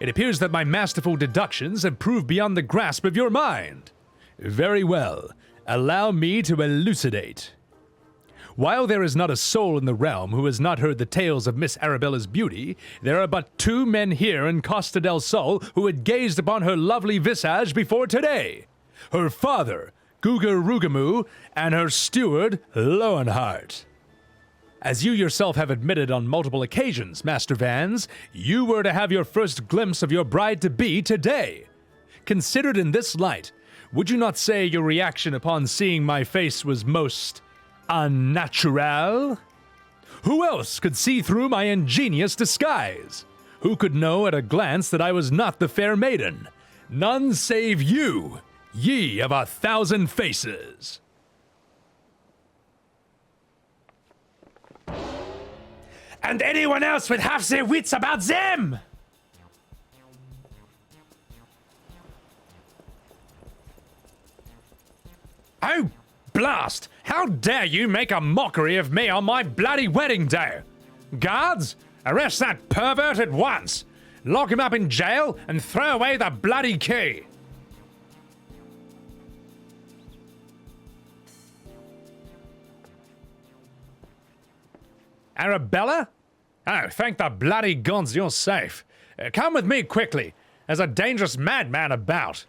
It appears that my masterful deductions have proved beyond the grasp of your mind. Very well. Allow me to elucidate. While there is not a soul in the realm who has not heard the tales of Miss Arabella's beauty, there are but 2 men here in Costa del Sol who had gazed upon her lovely visage before today. Her father, Guga Rugamu, and her steward, Lowenhart. As you yourself have admitted on multiple occasions, Master Vans, you were to have your first glimpse of your bride-to-be today. Considered in this light, would you not say your reaction upon seeing my face was most unnatural? Who else could see through my ingenious disguise? Who could know at a glance that I was not the fair maiden? None save you, ye of 1,000 faces. And anyone else with half their wits about them! Oh, blast! How dare you make a mockery of me on my bloody wedding day? Guards, arrest that pervert at once! Lock him up in jail and throw away the bloody key! Arabella? Oh, thank the bloody gods you're safe. Come with me quickly. There's a dangerous madman about.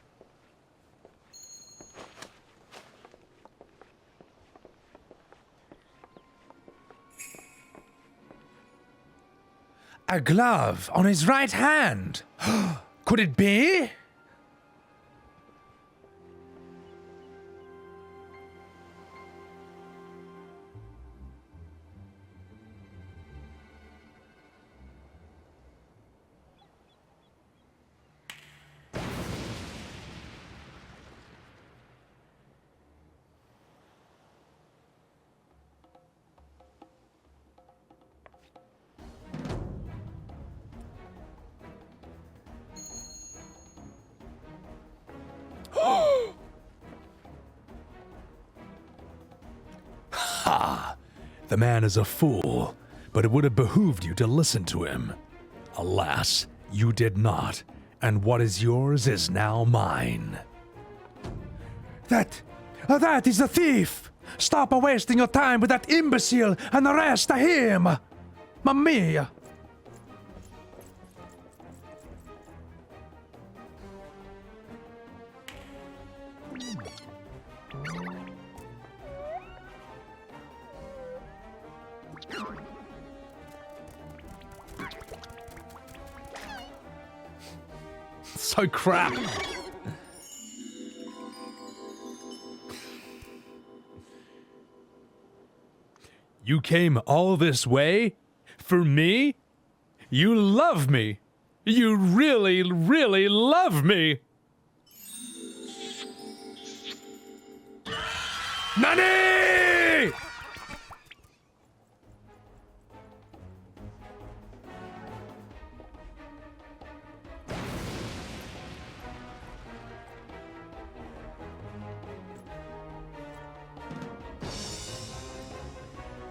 A glove on his right hand. Could it be? The man is a fool, but it would have behooved you to listen to him. Alas, you did not, and what is yours is now mine. That is the thief! Stop wasting your time with that imbecile and arrest him! Mamma mia! so crap. You came all this way? For me? You love me. You really, really love me. Nani!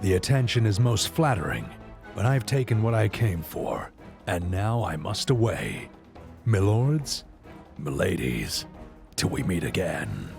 The attention is most flattering, but I've taken what I came for, and now I must away. Milords, miladies, till we meet again.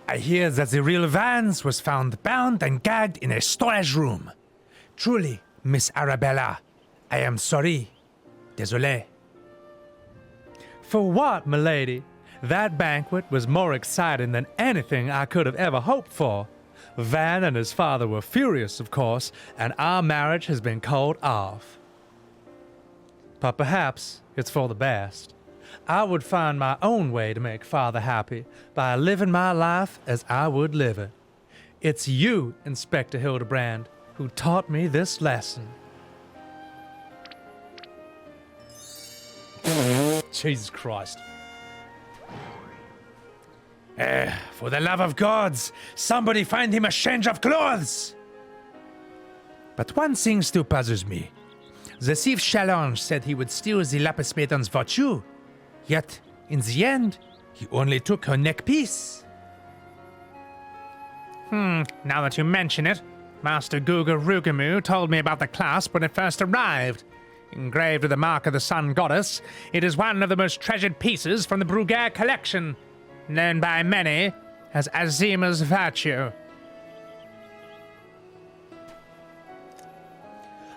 I hear that the real Vance was found bound and gagged in a storage room. Truly, Miss Arabella, I am sorry. Désolé. For what, milady? That banquet was more exciting than anything I could have ever hoped for. Van and his father were furious, of course, and our marriage has been called off. But perhaps it's for the best. I would find my own way to make father happy by living my life as I would live it. It's you, Inspector Hildibrand, who taught me this lesson. Jesus Christ. For the love of gods, somebody find him a change of clothes! But one thing still puzzles me. The thief Challenge said he would steal the lapis maiden's virtue, yet, in the end, he only took her neck piece. Now that you mention it, Master Guga Rugamu told me about the clasp when it first arrived. Engraved with the mark of the Sun Goddess, it is one of the most treasured pieces from the Bruguière collection, known by many as Azima's virtue.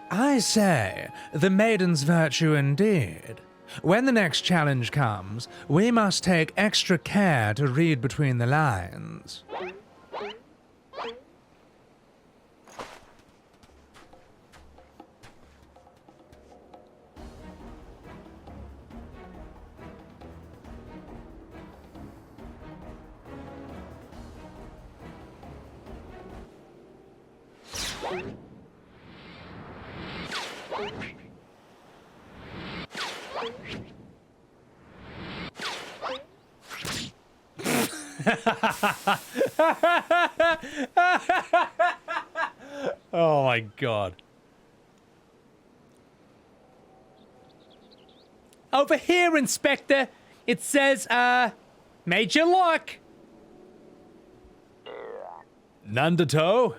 I say, the maiden's virtue indeed. When the next challenge comes, we must take extra care to read between the lines. Oh my god. Over here, Inspector, it says, Major Lock. Nandato?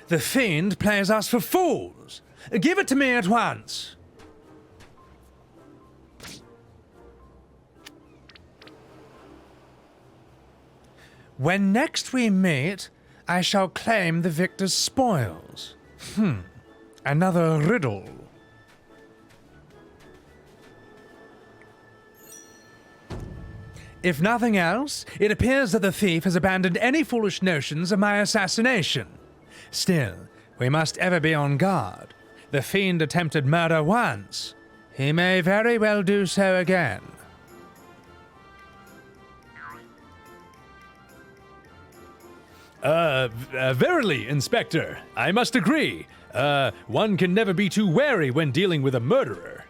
The fiend plays us for fools. Give it to me at once. When next we meet, I shall claim the victor's spoils. Another riddle. If nothing else, it appears that the thief has abandoned any foolish notions of my assassination. Still, we must ever be on guard. The fiend attempted murder once. He may very well do so again. Verily, Inspector, I must agree. One can never be too wary when dealing with a murderer.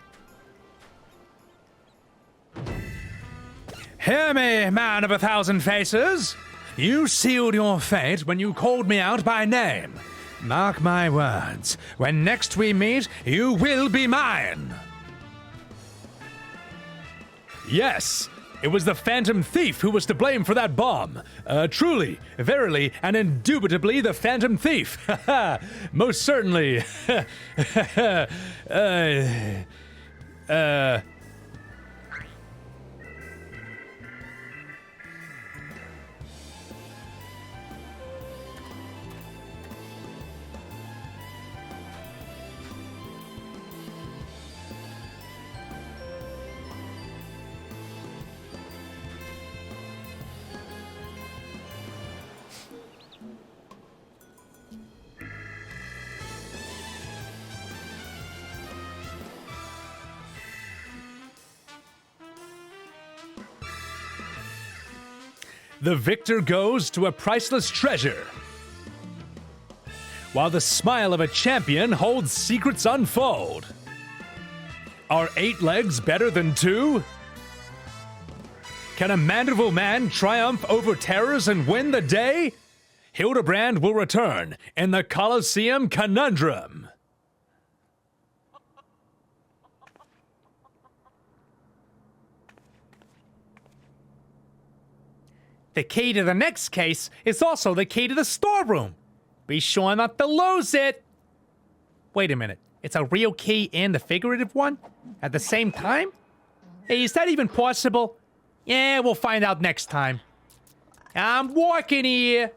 Hear me, man of 1,000 faces. You sealed your fate when you called me out by name. Mark my words, when next we meet, you will be mine. Yes, It was the Phantom Thief who was to blame for that bomb. Truly, verily, and indubitably the Phantom Thief. Most certainly. The victor goes to a priceless treasure, while the smile of a champion holds secrets unfold. Are 8 legs better than 2? Can a Manderville man triumph over terrors and win the day? Hildibrand will return in the Colosseum Conundrum. The key to the next case is also the key to the storeroom. Be sure not to lose it. Wait a minute. It's a real key and a figurative one? At the same time? Hey, is that even possible? Yeah, we'll find out next time. I'm walking here.